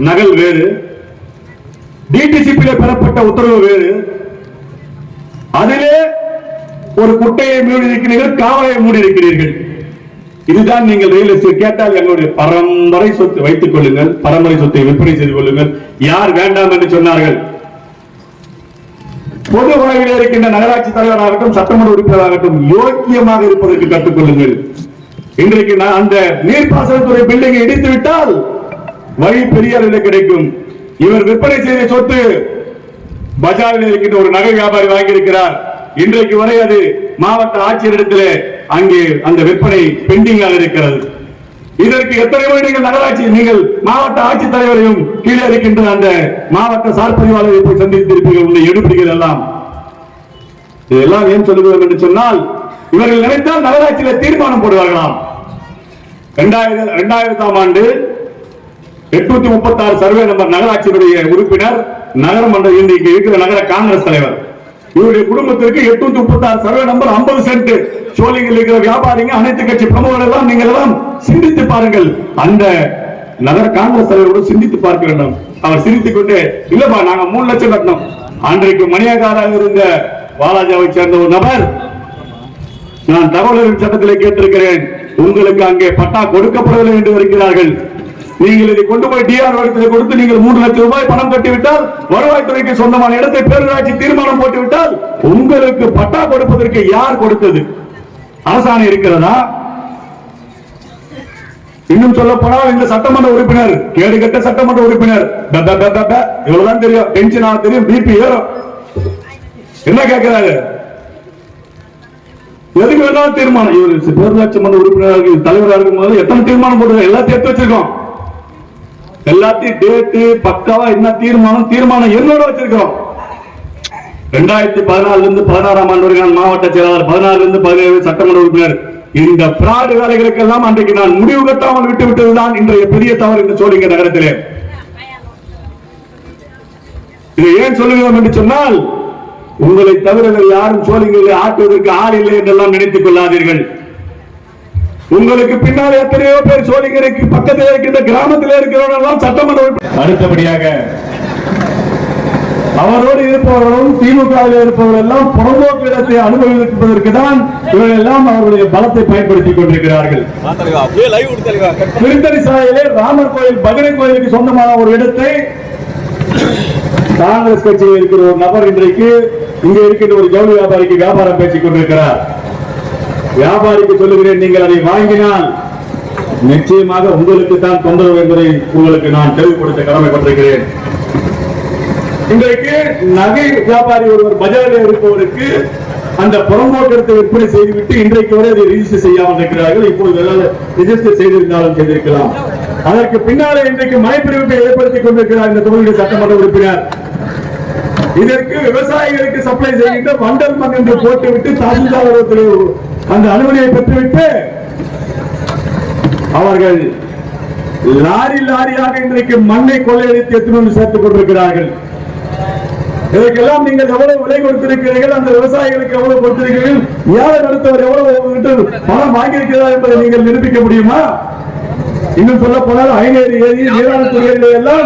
நகல் வேறு, டிடிசிபியில் பெறப்பட்ட உத்தரவு வேறு. அதிலே ஒரு குட்டையை மூடி இருக்கிறீர்கள், காவலை மூடி இருக்கிறீர்கள். இதுதான் நீங்கள் ரியல் எஸ்டேட். கேட்டால் எங்களுடைய பரம்பரை சொத்து வைத்துக் கொள்ளுங்கள், பரம்பரை சொத்தை விற்பனை செய்து கொள்ளுங்கள். யார் வேண்டாம் என்று சொன்னார்கள்? பொது வாழ்வில் இருக்கின்ற நகராட்சி தலைவராகட்டும் சட்டமன்ற உறுப்பினராகட்டும் யோக்கியமாக இருப்பதற்கு கற்றுக்கொள்ளுங்கள். இன்றைக்கு அந்த நீர்ப்பாசனத்துறை பில்டிங்கை இடித்து விட்டால் வழி பெரிய அளவில் கிடைக்கும். இவர் விற்பனை செய்த சொத்து பஜாரில் இருக்கின்ற ஒரு நகை வியாபாரி வாங்கியிருக்கிறார். இன்றைக்கு வரை அது மாவட்ட ஆட்சியரிடத்திலே அங்கே அந்த விற்பனை பெண்டிங்காக இருக்கிறது. இதற்கு எத்தனை முறை நீங்கள் நகராட்சி நீங்கள் மாவட்ட ஆட்சித்தலைவரையும் கீழே இருக்கின்ற அந்த மாவட்ட சார் பதிவாளரை போய் சந்தித்திருப்பீர்கள். உங்களை எடுப்பீர்கள் எல்லாம். இதெல்லாம் ஏன் சொல்லுகிறோம் என்று சொன்னால் இவர்கள் நினைத்தால் நகராட்சியில் தீர்மானம் போடுவார்களாம். 2000ஆம் ஆண்டு 836 சர்வே நம்பர் நகராட்சியினுடைய உறுப்பினர், நகரமன்ற இன்றைக்கு இருக்கிற நகர காங்கிரஸ் தலைவர், இவருடைய குடும்பத்திற்கு 836 சர்வே நம்பர் 50 சென்ட். சோழிங்கில் இருக்கிற வியாபாரிங்க, அனைத்து கட்சி பிரமுகர்கள் எல்லாம் நீங்கள் எல்லாம் சிந்தித்து பாருங்கள். அந்த நகர காங்கிரஸ் தலைவரோடு சிந்தித்து பார்க்க வேண்டும். அவர் சிரித்துக் கொண்டு, இல்லப்பா நாங்க 3 லட்சம் கட்டணும். அன்றைக்கு மணியக்காராக இருந்த வாலாஜாவை சேர்ந்த ஒரு நபர், நான் தகவல் சட்டத்திலே கேட்டிருக்கிறேன், உங்களுக்கு அங்கே பட்டா கொடுக்கப்படவில்லை என்று வருகிறார்கள். நீங்கள் இதை கொண்டு போய் டிஆர் வழக்கில் கொடுத்து நீங்கள் 3 லட்சம் ரூபாய் பணம் கட்டிவிட்டால், வருவாய்த்துறைக்கு சொந்தமான இடத்தை பேரூராட்சி தீர்மானம் போட்டுவிட்டால், உங்களுக்கு பட்டா கொடுப்பதற்கு யார் கொடுத்தது? அரசாணை இருக்கிறதா? இன்னும் சொல்ல போனால் இந்த சட்டமன்ற உறுப்பினர், கேடுகட்ட சட்டமன்ற உறுப்பினர், இவ்வளவுதான் தெரியும், டென்ஷன் ஆக தெரியும், பிபி ஏறும். என்ன கேட்கிறாரு? எதுக்கு வேணாலும் தீர்மானம். இவர் பேரூராட்சி மன்ற உறுப்பினர்கள் தலைவராக இருக்கும் போது எத்தனை தீர்மானம் போட்டு எல்லாத்தையும் எடுத்து வச்சிருக்கோம். எல்லாத்தையும் டேட்டு பக்காவா என்ன தீர்மானம் என்னோட வச்சிருக்கோம். 2014 இருந்து 16ஆம் ஆண்டு வரை மாவட்ட செயலாளர், 16 இருந்து 17 சட்டமன்ற உறுப்பினர். இந்த பிராடு வேலைகளுக்கெல்லாம் அன்றைக்கு நான் முடிவு கட்டாமல் விட்டு விட்டதுதான் இன்றைய பெரிய தவறு இந்த சோழிங்க நகரத்திலே. இதை ஏன் சொல்லுகிறோம் என்று சொன்னால், உங்களை தவிர யாரும் சோழிங்களை ஆட்டுவதற்கு ஆள் இல்லை என்றெல்லாம் நினைத்துக் கொள்ளாதீர்கள். உங்களுக்கு பின்னால் எத்தனையோ பேர் சோழிங்கருக்கு பக்கத்தில் இருக்கின்ற கிராமத்தில் இருக்கிறவர்கள் சட்டமன்ற. அடுத்தபடியாக அவரோடு இருப்பவர்களும் திமுகவில் இருப்பவர்கள் எல்லாம் புறம்போக்கு இடத்தை அனுபவிப்பதற்கு தான் இவர்கள் எல்லாம் அவருடைய பலத்தை பயன்படுத்திக் கொண்டிருக்கிறார்கள். திருத்தணி சாலையிலே ராமர் கோயில் பஜனை கோயிலுக்கு சொந்தமான ஒரு இடத்தை காங்கிரஸ் கட்சியில் இருக்கிற ஒரு நபர் இன்றைக்கு இங்கே இருக்கின்ற ஒரு ஜவுளி வியாபாரிக்கு வியாபாரம் பேசிக் கொண்டிருக்கிறார். வியாபாரிக்கு சொல்லுகிறேன், நீங்கள் அதை வாங்கினால் நிச்சயமாக உங்களுக்கு தான் தொந்தரவு என்பதை உங்களுக்கு நான் தெளிவுபடுத்த கடமைப்பட்டிருக்கிறேன். இன்றைக்கு நகை வியாபாரி ஒருவர் பஜாரில் இருப்பவருக்கு அந்த புறம்போக்கத்தை விற்பனை செய்துவிட்டு இன்றைக்கு வரை அதை ரிஜிஸ்டர் செய்யாமல் இருக்கிறார்கள். இப்போது ரிஜிஸ்டர் செய்திருந்தாலும் செய்திருக்கலாம். அதற்கு பின்னாலே இன்றைக்கு மயப்பிரிவிப்பை ஏற்படுத்திக் கொண்டிருக்கிறார் இந்த தொகுதி சட்டமன்ற உறுப்பினர். இதற்கு விவசாயிகளுக்கு சப்ளை செய்கின்ற வண்டல் மண் என்று போட்டுவிட்டு தாசில்தார் அந்த அனுமதியை பெற்றுவிட்டு அவர்கள் லாரி லாரியாக இன்றைக்கு மண்ணை கொள்ளையடித்து எத்தனை சேர்த்துக் கொண்டிருக்கிறார்கள். இதற்கெல்லாம் நீங்கள் எவ்வளவு விலை கொடுத்திருக்கிறீர்கள், அந்த விவசாயிகளுக்கு எவ்வளவு கொடுத்திருக்கிறீர்கள், ஏழை நடத்தவர் எவ்வளவு பணம் வாங்கியிருக்கிறார் என்பதை நீங்கள் நிரூபிக்க முடியுமா? இன்னும் சொல்ல போனால் ஐநேரி ஏரி நீராளத்துறையிலே எல்லாம்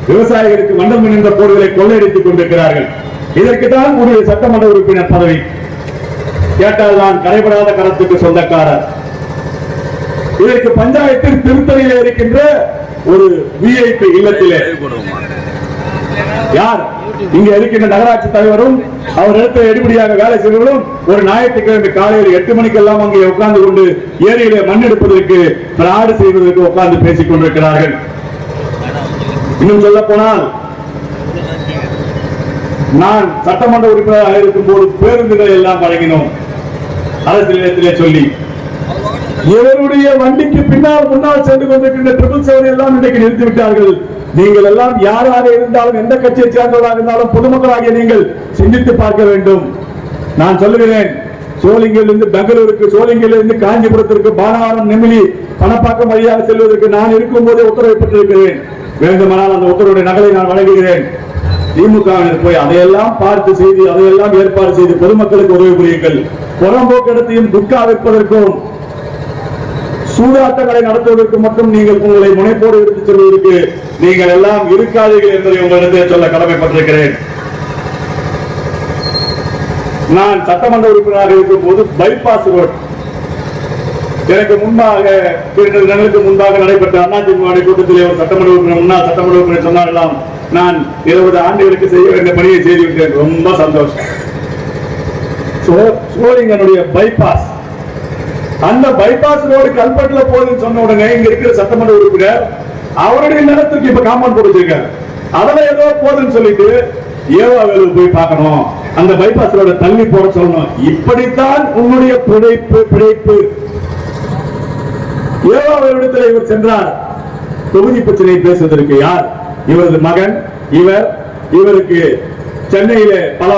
விவசாயிகளுக்கு மண்டம் என்ற பொருட்களை கொள்ளையடித்துக் கொண்டிருக்கிறார்கள். இதற்குத்தான் ஒரு சட்டமன்ற உறுப்பினர் பதவி கேட்டால் தான் கரைபடாத கரத்துக்கு சொந்தக்காரர். இதற்கு பஞ்சாயத்தில் திருத்தணியில் இருக்கின்ற ஒரு விஐபி இல்லத்திலே யார் இங்க இருக்கின்ற நகராட்சி தலைவரும் அவர் இடத்துல எடுபடியாக வேலை செய்வர்களும் ஒரு ஞாயிற்றுக்கிழமை காலையில் 8 மணிக்கெல்லாம் அங்கே உட்கார்ந்து கொண்டு ஏரியிலே மண் எடுப்பதற்கு பிராடு செய்வதற்கு உட்கார்ந்து பேசிக் கொண்டிருக்கிறார்கள். இன்னும் சொல்ல போனால் நான் சட்டமன்ற உறுப்பினராக இருக்கும் போது பேருந்துகளை எல்லாம் வழங்கினோம் அரசு நிலையத்திலே சொல்லி. இவருடைய வண்டிக்கு பின்னால் முன்னால் சென்று கொண்டிருக்கின்ற 777 எல்லாம் இன்றைக்கு நிறுத்திவிட்டார்கள். நீங்கள் எல்லாம் யாராக இருந்தாலும் எந்த கட்சியை சேர்ந்தவராக இருந்தாலும் பொதுமக்களாகிய நீங்கள் சிந்தித்து பார்க்க வேண்டும். நான் சொல்லுகிறேன், சோளிங்கிலிருந்து பெங்களூருக்கு, சோளிங்கிலிருந்து காஞ்சிபுரத்திற்கு, பானாவரம், நெமிலி, பணப்பாக்கம் வழியாக செல்வதற்கு நான் இருக்கும் போதே உத்தரவை பெற்றிருக்கிறேன். வேண்டுமானால் அந்த உத்தரவுடைய நகலை நான் வழங்குகிறேன். திமுகவினர் போய் அதையெல்லாம் பார்த்து செய்து அதையெல்லாம் ஏற்பாடு செய்து பொதுமக்களுக்கு உதவி புரியுங்கள். புறம்போக்கிடத்தையும் துக்கா வைப்பதற்கும் சூதாட்டங்களை நடத்துவதற்கு மட்டும் நீங்கள் உங்களை முனைப்போடு எடுத்துச் செல்வதற்கு நீங்கள் எல்லாம் இருக்காதீர்கள் என்பதை உங்களிடத்தில் சொல்ல கடமைப்பட்டிருக்கிறேன். நான் சட்டமன்ற உறுப்பினராக இருக்கும் போது பைபாஸ் ரோட் எனக்கு முன்பாக 2 நாட்களுக்கு முன்பாக நடைபெற்ற அதிமுக கூட்டத்திலே ஒரு சட்டமன்ற உறுப்பினர் முன்னாள் சட்டமன்ற உறுப்பினர் சொன்னார்களாம், நான் 20 ஆண்டுகளுக்கு செய்ய வேண்டிய பணியை செய்துவிட்டேன். ரொம்ப சந்தோஷம். சோழிங்கனுடைய பைபாஸ், அந்த பைபாஸ் ரோடு கல்பட்டுல போகுதுன்னு சொன்ன உடனே இங்க இருக்கிற சட்டமன்ற உறுப்பினர் அவருடைய நிலத்துக்கு இப்ப காம்பவுண்ட் போட்டுருக்காரு. அதெல்லாம் ஏதோ போதுன்னு சொல்லிட்டு ஏவாவேலு போய் பார்க்கணும், அந்த பைபாஸ் ரோட தள்ளி போட சொல்லணும். இப்படித்தான் உன்னுடைய பிழைப்பு. ஏவாவேலிடத்தில் இவர் சென்றார் தொகுதி பிரச்சனை பேசுவதற்கு. யார் இவரது மகன்? இவருக்கு சென்னையிலே பல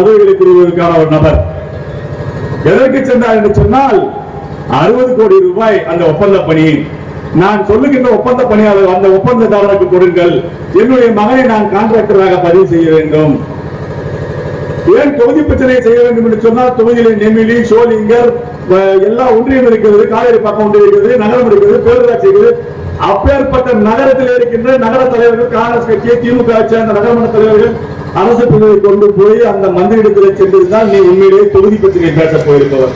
உதவிகளை புரிவதற்கான ஒரு நபர். எதற்கு சென்றார் என்று சொன்னால் 60 கோடி ரூபாய் அந்த ஒப்பந்த பணி. நான் சொல்லுகின்ற ஒப்பந்த பணியாளர் அந்த ஒப்பந்ததாரருக்கு கொடுங்கள், என்னுடைய மகனை நான் கான்ட்ராக்டராக பதிவு செய்ய வேண்டும். ஏன் தொகுதி பிரச்சனை செய்ய வேண்டும் என்று சொன்னால் தொகுதியில் நெமிலி, சோளிங்கர் எல்லா ஒன்றியம் இருக்கிறது, காவேரி பக்கம் ஒன்றியம் இருக்கிறது, நகரம் இருக்கிறது, பேரூராட்சி இருக்கிறது. அப்பேற்பட்ட நகரத்தில் இருக்கின்ற நகர தலைவர்கள், காங்கிரஸ் கட்சியை, திமுக சேர்ந்த நகரமன்ற தலைவர்கள் அரசு பிரிவை கொண்டு போய் அந்த மந்திரிடத்தில் சென்றிருந்தால் நீ உண்மையிலேயே தொகுதி பிரச்சனை பேச போயிருப்பவர்.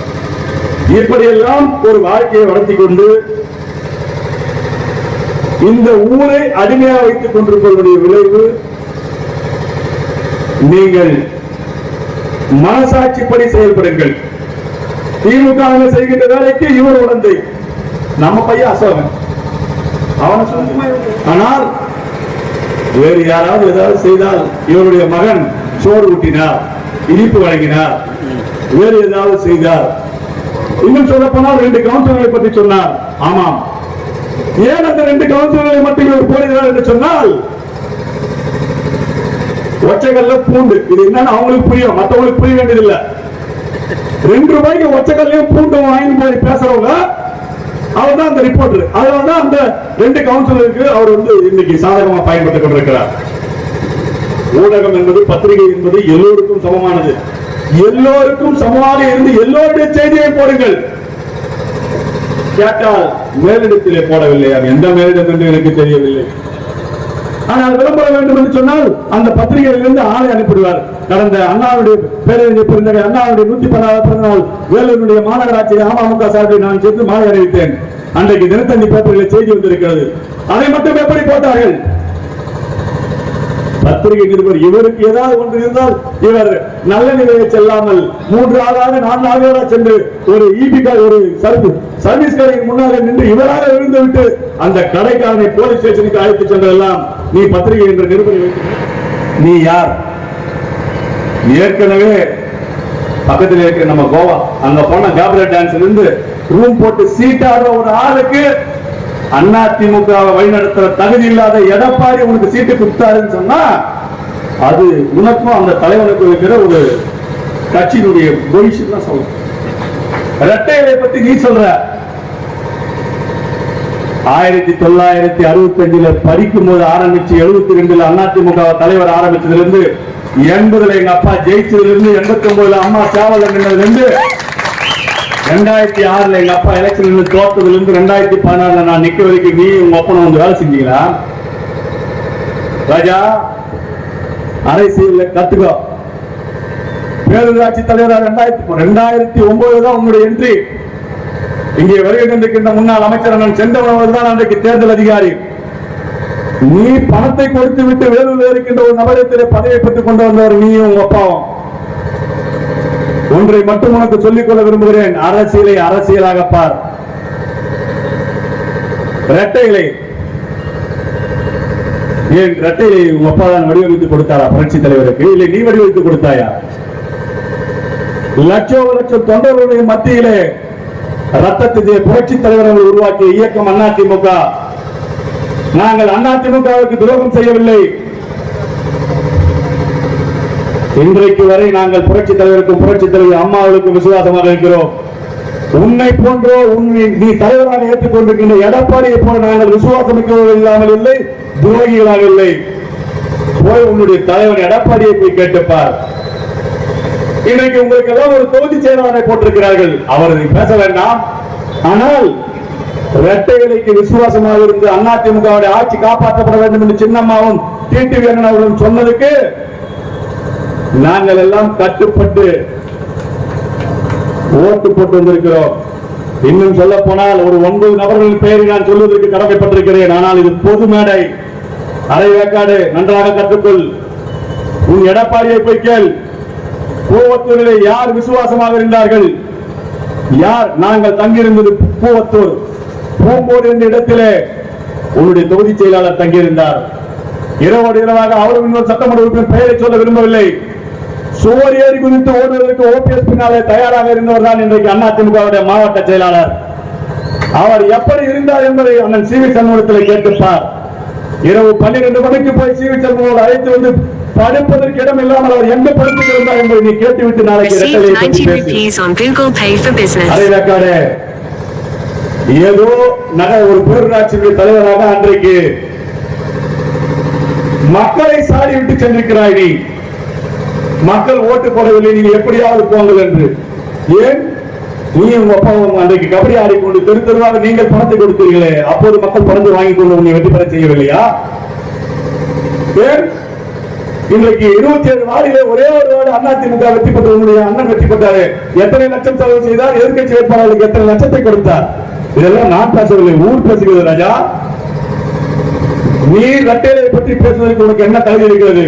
இப்படியெல்லாம் ஒரு வாழ்க்கையை வளர்த்தி கொண்டு இந்த ஊரை அடிமையாக வைத்துக் கொண்டிருப்பதனுடைய விளைவு, நீங்கள் மனசாட்சிப்படி செயல்படுங்கள். திமுக செய்கின்ற வேலைக்கு இவர் உடந்தை, நம்ம பையன் அசோகன் அவன். ஆனால் வேறு யாராவது ஏதாவது செய்தால் இவருடைய மகன் சோறு ஊட்டினார், இனிப்பு வழங்கினார், வேறு ஏதாவது செய்தார். இன்னும் சொல்ல போனால் 2 கவுன்சிலர்களை பற்றி சொன்னார். ஆமாம், ஏன் அந்த 2 கவுன்சிலர்களை மட்டும் இவர் போடுகிறார் என்று சொன்னால் ஒச்சைகல்ல பூண்டு, இது என்னன்னு அவங்களுக்கு புரியும், மற்றவங்களுக்கு புரிய வேண்டியதில்லை. 2 ரூபாய்க்கு ஒச்சைகல்லையும் பூண்டும் வாங்கி போய் பேசுறவங்க அவர் தான் அந்த ரிப்போர்ட்டர். அதனாலதான் அந்த 2 கவுன்சிலருக்கு அவர் இன்னைக்கு சாதகமா பயன்பட்டுக் கொண்டிருக்கிறார். ஊடகம் என்பது, பத்திரிகை என்பது எல்லோருக்கும் சமமானது. எல்லோருக்கும் சமமாக இருந்து எல்லோருடைய செய்தியை போடுங்கள். கேட்டால் மேலிடத்திலே போடவில்லை, அது எந்த மேலிடம் என்று எனக்கு தெரியவில்லை. ஆனால் விளம்பர வேண்டும் என்று சொன்னால் அந்த பத்திரிகையிலிருந்து ஆளை அனுப்பிடுவார். கடந்த அண்ணாவுடைய பேரறிஞர் அண்ணாவுடைய 110வது பிறந்தநாள் வேலூருடைய மாநகராட்சி அமமுக சார்பில் நான் சென்று மாலை அறிவித்தேன். அன்றைக்கு தினத்தந்தி பேப்பர்களில் செய்தி வந்திருக்கிறது. அதை மட்டும் எப்படி போட்டார்கள்? பத்திரிகை நிருபர் இவருக்கு ஏதாவது ஒன்று இருந்தால் இவர் நல்ல நிலையை செல்லாமல் 3 ஆளாக 4 ஆளாக சென்று ஒரு ஒரு சர்வீஸ் கடைக்கு முன்னாக நின்று இவராக விழுந்து விட்டு அந்த கடைக்காரனை போலீஸ் ஸ்டேஷனுக்கு அழைத்து சென்றதெல்லாம் நீ பத்திரிகை என்ற நிருபரை வைத்து நீ யார்? ஏற்கனவே பக்கத்தில் இருக்கிற நம்ம கோவா அங்க போன கேப்ரல் டான்ஸ்ல இருந்து ரூம் போட்டு சீட்டாடுற ஒரு ஆளுக்கு அதிமுக வழிநடத்துற தகுதி இல்லாத எடப்பாடி உனக்கு சீட்டு கொடுத்தாருன்னு சொன்னா அது உனக்கும் அந்த தலைவனுக்கு இருக்கிற ஒரு கட்சியினுடைய பொய்ஷன் தான் சொல்ற. இரட்டைகளை பத்தி நீ சொல்ற, 1965 படிக்கும் போது ஆரம்பிச்சு 72 அதிமுக தலைவர் ஆரம்பிச்சதிலிருந்து 80 எங்க அப்பா ஜெயிச்சதிலிருந்து 89 அம்மா சேவல் நின்றதிலிருந்து 2006 எங்க அப்பா எலெக்ஷன் தோற்றதிலிருந்து 2016 நான் நிக்க வரைக்கும் நீ உங்க அப்பா வந்து வேலை செஞ்சீங்களா? ராஜா அரசியல் கத்துக்கோ. பேரூராட்சி தலைவர் 2009 தான் உங்களுடைய என்ட்ரி. இங்கே வருகின்ற முன்னாள் அமைச்சர் அண்ணன் செந்தமன் தான் அன்றைக்கு தேர்தல் அதிகாரி. நீ பணத்தை கொடுத்து விட்டு வேலூரில் இருக்கின்ற ஒரு நபரத்திலே பதவியை பெற்றுக் கொண்டு வந்தவர் நீயும் உங்க அப்பாவும். ஒன்றை மட்டும் உனக்கு சொல்லிக் கொள்ள விரும்புகிறேன், அரசியலை அரசியலாக பார். இரட்டைகளை ஏன் இரட்டையை உங்க அப்பா தான் வடிவமைத்து கொடுத்தாரா புரட்சி தலைவருக்கு? இல்லை நீ வடிவமைத்து கொடுத்தாயா? லட்சம் லட்சம் தொண்டர்களுடைய மத்தியிலே ரத்தத்தை புரட்சி தலைவர் உருவாக்கிய இயக்கம் அதிமுக. நாங்கள் அதிமுகவுக்கு துரோகம் செய்யவில்லை. இன்றைக்கு வரை நாங்கள் புரட்சி தலைவருக்கும் புரட்சி தலைவர் அம்மாவுக்கும் விசுவாசமாக இருக்கிறோம். உன்னை போன்றோ நீ தலைவராக ஏற்றுக்கொண்டிருக்கின்ற எடப்பாடியை போல நாங்கள் விசுவாசம் இல்லாமல் இல்லை, துரோகிகளாக இல்லை. போய் உன்னுடைய தலைவர் எடப்பாடியை போய் கேட்டுப்பார். இன்றைக்கு உங்களுக்கு எல்லாம் ஒரு தொகுதி செயலாளரை போட்டிருக்கிறார்கள், அவர் பேச வேண்டாம். ஆனால் இரட்டைகளுக்கு விசுவாசமாக இருந்து அதிமுகவுடைய ஆட்சி காப்பாற்றப்பட வேண்டும் என்று சின்னம்மாவும் டிடிவி அண்ணன் அவர்களும் சொன்னதுக்கு நாங்கள் எல்லாம் கட்டுப்பட்டு ஓட்டு போட்டு வந்திருக்கிறோம். இன்னும் சொல்ல போனால் ஒரு 9 நபர்களின் பெயரை நான் சொல்வதற்கு கடமைப்பட்டிருக்கிறேன். ஆனால் இது பொது மேடை, அரை வேக்காடு. நன்றாக கற்றுக்கொள். உன் எடப்பாடியை போய் கேள், பூவத்தூரிலே யார் விசுவாசமாக இருந்தார்கள்? யார்? நாங்கள் தங்கியிருந்தது பூவத்தூர் பூம்போடு என்ற இடத்திலே உன்னுடைய தொகுதி செயலாளர் தங்கியிருந்தார். இரவோடு இரவாக அவரும் இன்னொரு சட்டமன்ற உறுப்பினர் பெயரை சொல்ல விரும்பவில்லை. சுவர் ஏறி குறித்து ஓடுவதற்கு ஓபிஎஸ் பின்னாலே தயாராக இருந்தவர் தான் இன்றைக்கு அதிமுக மாவட்ட செயலாளர். அவர் எப்படி இருந்தார் என்பதை அண்ணன் சிவி சண்முகத்தில் கேட்டுப்பார். இரவு 12 மணிக்கு போய் சிவி சண்முகம் அழைத்து வந்து படுப்பதற்கு இடம் இல்லாமல் அவர் எங்க படுத்துக் இருந்தார் என்பதை நீ கேட்டுவிட்டு நாளைக்கு ஏதோ ஒரு பேரூராட்சி தலைவராக அன்றைக்கு மக்களை சாடி விட்டு சென்றிருக்கிறாய். நீ மக்கள் ஓட்டு போடவில்லை, நீங்க எப்படியாவது போங்கள் என்று. ஏன் நீ உங்க அப்பாவும் அன்றைக்கு கபடி ஆடிக்கொண்டு தெரு தெருவாக நீங்கள் பணத்தை கொடுத்தீர்களே, அப்போது மக்கள் பணத்தை வாங்கிக் கொண்டு உன்னை வெற்றி பெற செய்யவில்லையா? ஏன் இன்றைக்கு 27 வார்டிலே ஒரே ஒரு வார்டு அதிமுக வெற்றி பெற்ற உங்களுடைய அண்ணன் வெற்றி பெற்றாரு. எத்தனை லட்சம் செலவு செய்தார்? எதிர்கட்சி வேட்பாளர்களுக்கு எத்தனை லட்சத்தை கொடுத்தார்? இதெல்லாம் நான் பேசவில்லை, ஊர் பேசுகிறது. ராஜா, நீ இரட்டையை பற்றி பேசுவதற்கு உனக்கு என்ன தகுதி இருக்கிறது?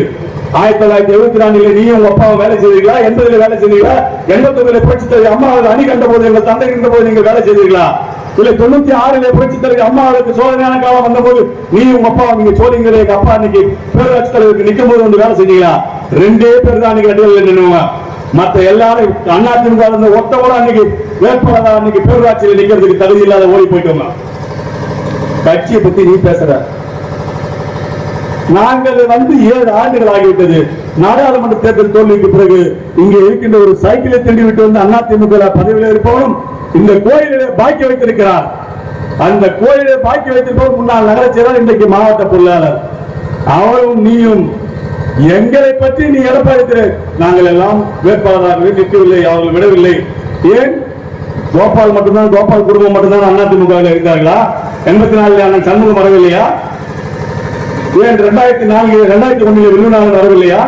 1974 நீயும் உங்க அப்பாவை வேலை செய்தீர்களா? 80 வேலை செய்தீர்களா? 89 புரட்சி தலைவர் அம்மாவுக்கு அணி கண்ட போது எங்கள் தந்தை இருந்த போது நீங்கள் வேலை செய்தீர்களா? இல்லை 96 புரட்சி தலைவர் அம்மாவுக்கு சோதனையான காலம் வந்த போது நீ உங்க அப்பா நீங்க சோழிங்கிற எங்க அப்பா அன்னைக்கு பேரூராட்சி தலைவருக்கு நிற்கும் போது வந்து வேலை செஞ்சீங்களா? 2 பேர் தான் அன்னைக்கு அடிவில் நின்னுவாங்க. மற்ற எல்லாரும் அதிமுக ஒத்தவரை அன்னைக்கு வேட்பாளர் அன்னைக்கு பேரூராட்சியில் நிக்கிறதுக்கு தகுதி இல்லாத ஓடி போயிட்டோம். கட்சியை பத்தி நீ பேசுற. நாங்கள் 7 ஆண்டுகள் ஆகிவிட்டது. நாடாளுமன்ற தேர்தல் தோல்விக்கு பிறகு இங்கே இருக்கின்ற ஒரு சைக்கிளை தேடி விட்டு வந்து அதிமுக பதவியில் இருப்பவரும் இந்த கோயிலே பாக்கி வைத்திருக்கிறார். அந்த கோயிலை பாக்கி வைத்திருப்பவர் முன்னாள் நகர செயலாளர், இன்றைக்கு மாவட்ட பொருளாளர். அவரும் நீயும் எங்களை பற்றி நீ எடப்பாடி நாங்கள் எல்லாம் வேட்பாளராகவே நிற்கவில்லை, அவர்கள் விடவில்லை. ஏன்? கோபால் மட்டும்தான், கோபால் குடும்பம் மட்டும்தான் அதிமுக இருந்தார்களா? 84 அண்ணன் சண்முகம் வரவில்லையா? ஏன் 2001 வில்லுநாதன் வரவில்லையா?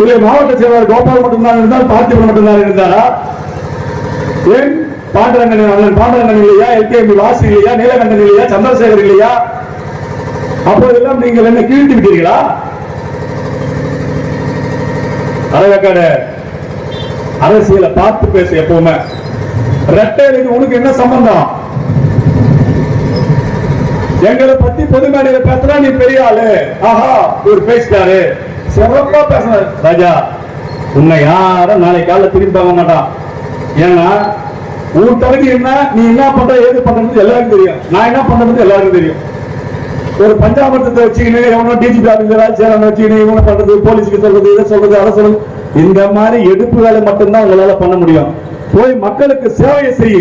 இல்லை மாவட்ட செயலாளர் கோபால் மட்டும்தான் இருந்தால், பார்த்திபன் மட்டும்தான் இருந்தாரா? ஏன் பாண்டரங்கன் அண்ணன் பாண்டரங்கன் இல்லையா? எல்கேபி வாசி இல்லையா? நீலகண்டன் இல்லையா? சந்திரசேகர் இல்லையா? அப்போதெல்லாம் நீங்கள் என்ன கீழ்த்தி விட்டீர்களா? அழகான அரசியலை பார்த்து பேச. எப்பவுமே ரெட்டையிலுக்கு உனக்கு என்ன சம்பந்தம்? எங்களை பத்தி பொது மேடையில பேசுறா நீ பெரிய ஆளு, ஆஹா ஒரு பேசிட்டாரு, சிறப்பா பேசுற. ராஜா, உன்னை யாரும் நாளை காலைல திரும்பி பார்க்க மாட்டான். ஏன்னா உன் தகுதி என்ன, நீ என்ன பண்ற, ஏது பண்றது எல்லாருக்கும் தெரியும். நான் என்ன பண்றது எல்லாருக்கும் தெரியும். ஒரு பஞ்சாபத்தை வச்சுக்கினு எவனோ டிஜிபி ஆபீசரா சேரனை வச்சுக்கினு இவனை பண்றது, போலீஸுக்கு சொல்றது, இதை சொல்றது, அதை சொல்றது, இந்த மாதிரி எடுப்பு வேலை மட்டும்தான் உங்களால பண்ண முடியும். போய் மக்களுக்கு சேவையை செய்ய.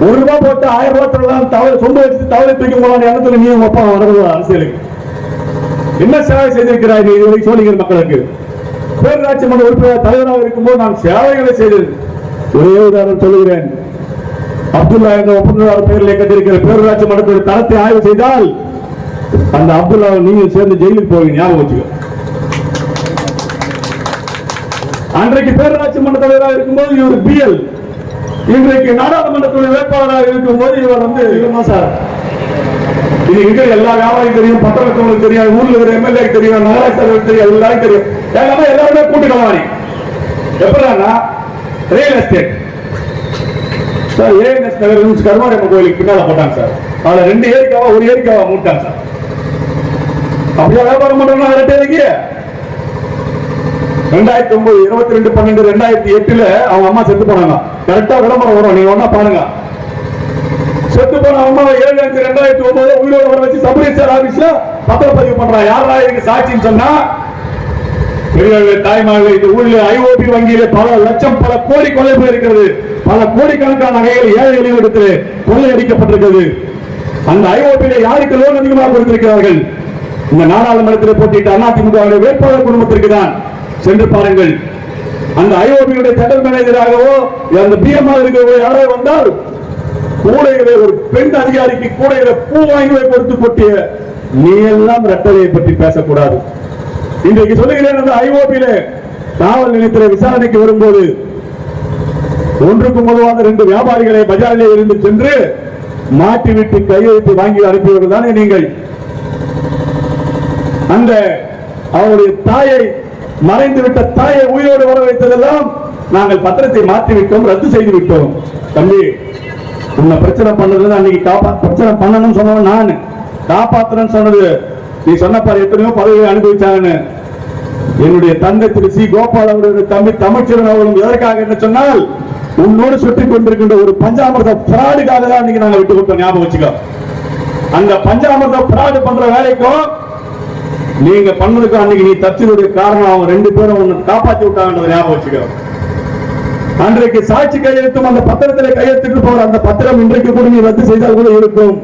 ரூபாய் போட்டு 1000 ரூபாய் தரலாம், தவறு சொந்த வச்சு தவறை தூக்கி போலாம் எண்ணத்துல நீ அப்பா வரது அரசியலுக்கு என்ன சேவை செய்திருக்கிறாய் நீ இதுவரை சோழிங்கர் மக்களுக்கு? பேரூராட்சி மன்ற உறுப்பினர் தலைவராக இருக்கும்போது நான் சேவைகளை செய்தேன். ஒரே உதாரணம் சொல்லுகிறேன். அப்துல்லா என்ற ஒப்பந்ததாரர் பெயரில் கட்டிருக்கிற பேரூராட்சி மன்றத்தின் தரத்தை ஆய்வு செய்தால் அந்த அப்துல்லா நீங்க சேர்ந்து ஜெயிலுக்கு போவீங்க, ஞாபகம் வச்சுக்க. அன்றைக்கு பேரூராட்சி மன்ற தலைவராக இருக்கும்போது இவர் பிஎல், இன்றைக்கு நாடாளுமன்றத்துடைய வேட்பாளராக இருக்கும்போது இவர் வந்து சார் இது இருக்கிற எல்லா வியாபாரியும் தெரியும், பத்திரத்தவங்களுக்கு தெரியும், ஊர்ல இருக்கிற எம்எல்ஏ தெரியும், நகராட்சி தெரியும், எல்லாரும் தெரியும். எல்லாருமே கூட்டுக்கலாரி எப்படின்னா ரியல் எஸ்டேட் சார். ஏஎன்எஸ் நகர் கருமாரியம்மன் கோயிலுக்கு பின்னால போட்டாங்க சார். அதுல 2 ஏரிக்காவா 1 ஏரிக்காவா மூட்டாங்க சார். அப்படியே வியாபாரம் பண்றோம்னா 2 ஏரிக்கு 2009 22/12/2008 அவங்க அம்மா செத்து போனாங்க. கரெக்டா விளம்பரம் வரும், நீங்க ஒன்னா பாருங்க. செத்து போன அம்மா 7/5/2009 உயிரோட வர வச்சு சப் ரிஜிஸ்டர் ஆபீஸ்ல பத்திரப்பதிவு பண்றாங்க. யாரா இதுக்கு சாட்சின்னு சொன்னா பெரியவர்களே தாய்மார்களே, இந்த ஊரில் ஐஓபி வங்கியில பல லட்சம் பல கோடி கொள்ளை போயிருக்கிறது. பல கோடிக்கணக்கான நகைகள் ஏழை எளிவரிடத்தில் கொள்ளையடிக்கப்பட்டிருக்கிறது. அந்த ஐஓபியில யாருக்கு லோன் அதிகமாக கொடுத்திருக்கிறார்கள்? இந்த நாடாளுமன்றத்தில் போட்டியிட்ட அதிமுக வேட்பாளர் குடும்பத்திற்கு தான். சென்று பாருங்கள். அந்த ஐஓபியுடைய ஜெனரல் மேனேஜராகவோ அந்த பிஎம் இருக்கிறவோ யாரோ வந்தால் கூடையிலே ஒரு பெண் அதிகாரிக்கு கூடையில பூ வாங்கி கொடுத்து கொட்டிய நீ எல்லாம் ரெட்டலையை பற்றி பேசக்கூடாது. இன்றைக்கு சொல்லுகிறேன், அந்த ஐஓபியில காவல் நிலையத்திலே விசாரணைக்கு வரும்போது ஒன்றுக்கு முதலாக 2 வியாபாரிகளை பஜாரிலே இருந்து சென்று மாட்டிவிட்டு கையெழுத்து வாங்கி அனுப்பியவர்கள் தானே நீங்கள். அந்த அவருடைய தாயை மறைந்துவிட்ட தாயை உயிரோடு வர வைத்ததெல்லாம் நாங்கள் பத்திரத்தை மாற்றிவிட்டோம், ரத்து செய்து விட்டோம். தம்பி, உன்னை பிரச்சனை பண்ணது அன்னைக்கு பிரச்சனை பண்ணணும்னு சொன்னவன் நான், காப்பாத்துறேன்னு சொன்னது நீ சொன்ன பாரு எத்தனையோ பதவியை அனுபவிச்சாங்கன்னு. என்னுடைய தந்தை திரு சி கோபால் அவருடைய தம்பி தமிழ்ச்செல்வன் அவர்களும் எதற்காக என்ன சொன்னால் உன்னோடு சுற்றி கொண்டிருக்கின்ற ஒரு பஞ்சாமிர்த பிராடுக்காக தான் இன்னைக்கு நாங்க விட்டு கொடுத்தோம், ஞாபகம் வச்சுக்கோ. அந்த பஞ்சாமிர்த பிராடு பண்ற வேலைக்கும் நீங்க பண்ணதுக்கும் அன்னைக்கு நீ தப்பினுடைய காரணம் அவங்க 2 பேரும் உன்னை காப்பாற்றி விட்டாங்கன்றத ஞாபகம் வச்சுக்கோ. அன்றைக்கு சாட்சி கையெழுத்தும் அந்த பத்திரத்தில் கையெழுத்துட்டு போற அந்த பத்திரம் இன்றைக்கு கூட நீ ரத்து செய்தால் கூட இருக்கும்.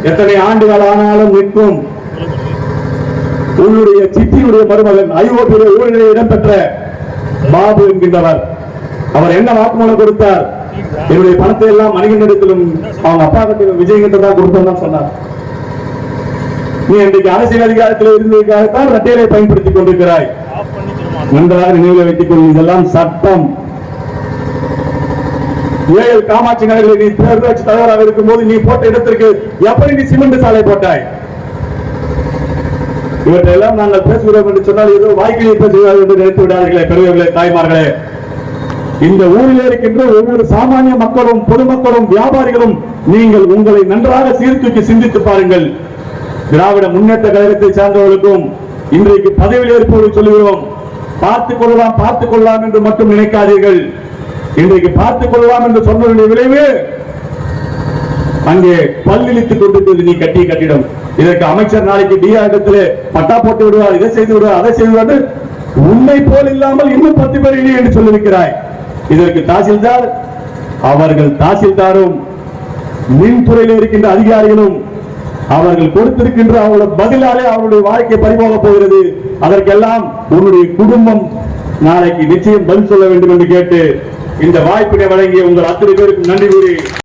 எத்தனை ஆண்டுகள் ஆனாலும் நிற்கும். உன்னுடைய சித்தியுடைய மருமகன் ஐஓபியுடைய ஊழலில் இடம்பெற்ற பாபு என்கின்றவர், அவர் என்ன வாக்குமூலம் கொடுத்தார்? என்னுடைய பணத்தை எல்லாம் மணிகண்டத்திலும் அவங்க அப்பா கிட்ட விஜயகிட்ட தான் கொடுத்தோம் தான் சொன்னார். நீ இன்றைக்கு அரசியல் அதிகாரத்தில் இருந்ததுக்காகத்தான் ரட்டையை பயன்படுத்திக் கொண்டிருக்கிறாய். நன்றாக நினைவில் வைத்துக் கொள்ளும், இதெல்லாம் சட்டம். ஏழு காமாட்சி நகரில் நீ பேரூராட்சி தலைவராக இருக்கும் போது நீ போட்ட இடத்திற்கு எப்படி நீ சிமெண்ட் சாலை போட்டாய்? இவற்றையெல்லாம் நாங்கள் பேசுகிறோம் என்று சொன்னால் ஏதோ வாய்க்கிலே பேசுகிறார்கள் என்று நினைத்து விடாதீர்களே பெரியவர்களே, தாய்மார்களே. இந்த ஊரில் இருக்கின்ற ஒவ்வொரு சாமானிய மக்களும் பொதுமக்களும் வியாபாரிகளும் நீங்கள் உங்களை நன்றாக சீர்தூக்கி சிந்தித்து பாருங்கள். திராவிட முன்னேற்ற கழகத்தை சார்ந்தவர்களுக்கும் இன்றைக்கு பதவியில் இருப்பவர்கள் சொல்லுகிறோம், பார்த்துக் கொள்ளலாம் என்று மட்டும் நினைக்காதீர்கள். இன்றைக்கு பார்த்துக் கொள்ளலாம் என்று சொன்னதனுடைய விளைவு அங்கே பல்லிழித்துக் கொண்டிருக்கிறது. நீ கட்டிய கட்டிடம். இதற்கு அமைச்சர் நாளைக்கு டிஆர் இடத்திலே பட்டா போட்டு விடுவார், இதை செய்து விடுவார், அதை செய்து விடுவார். உண்மை போல் இல்லாமல் இன்னும் 10 பேர் இல்லை என்று சொல்லியிருக்கிறாய். இதற்கு தாசில்தார் அவர்கள் தாசில்தாரும் மின்துறையில் இருக்கின்ற அதிகாரிகளும் அவர்கள் கொடுத்திருக்கின்ற அவருடைய பதிலாலே அவருடைய வாழ்க்கை பறிபோக போகிறது. அதற்கெல்லாம் உன்னுடைய குடும்பம் நாளைக்கு நிச்சயம் பதில் சொல்ல வேண்டும் என்று கேட்டு இந்த வாய்ப்பினை வழங்கிய உங்கள் அத்தனை பேருக்கு நன்றி கூறி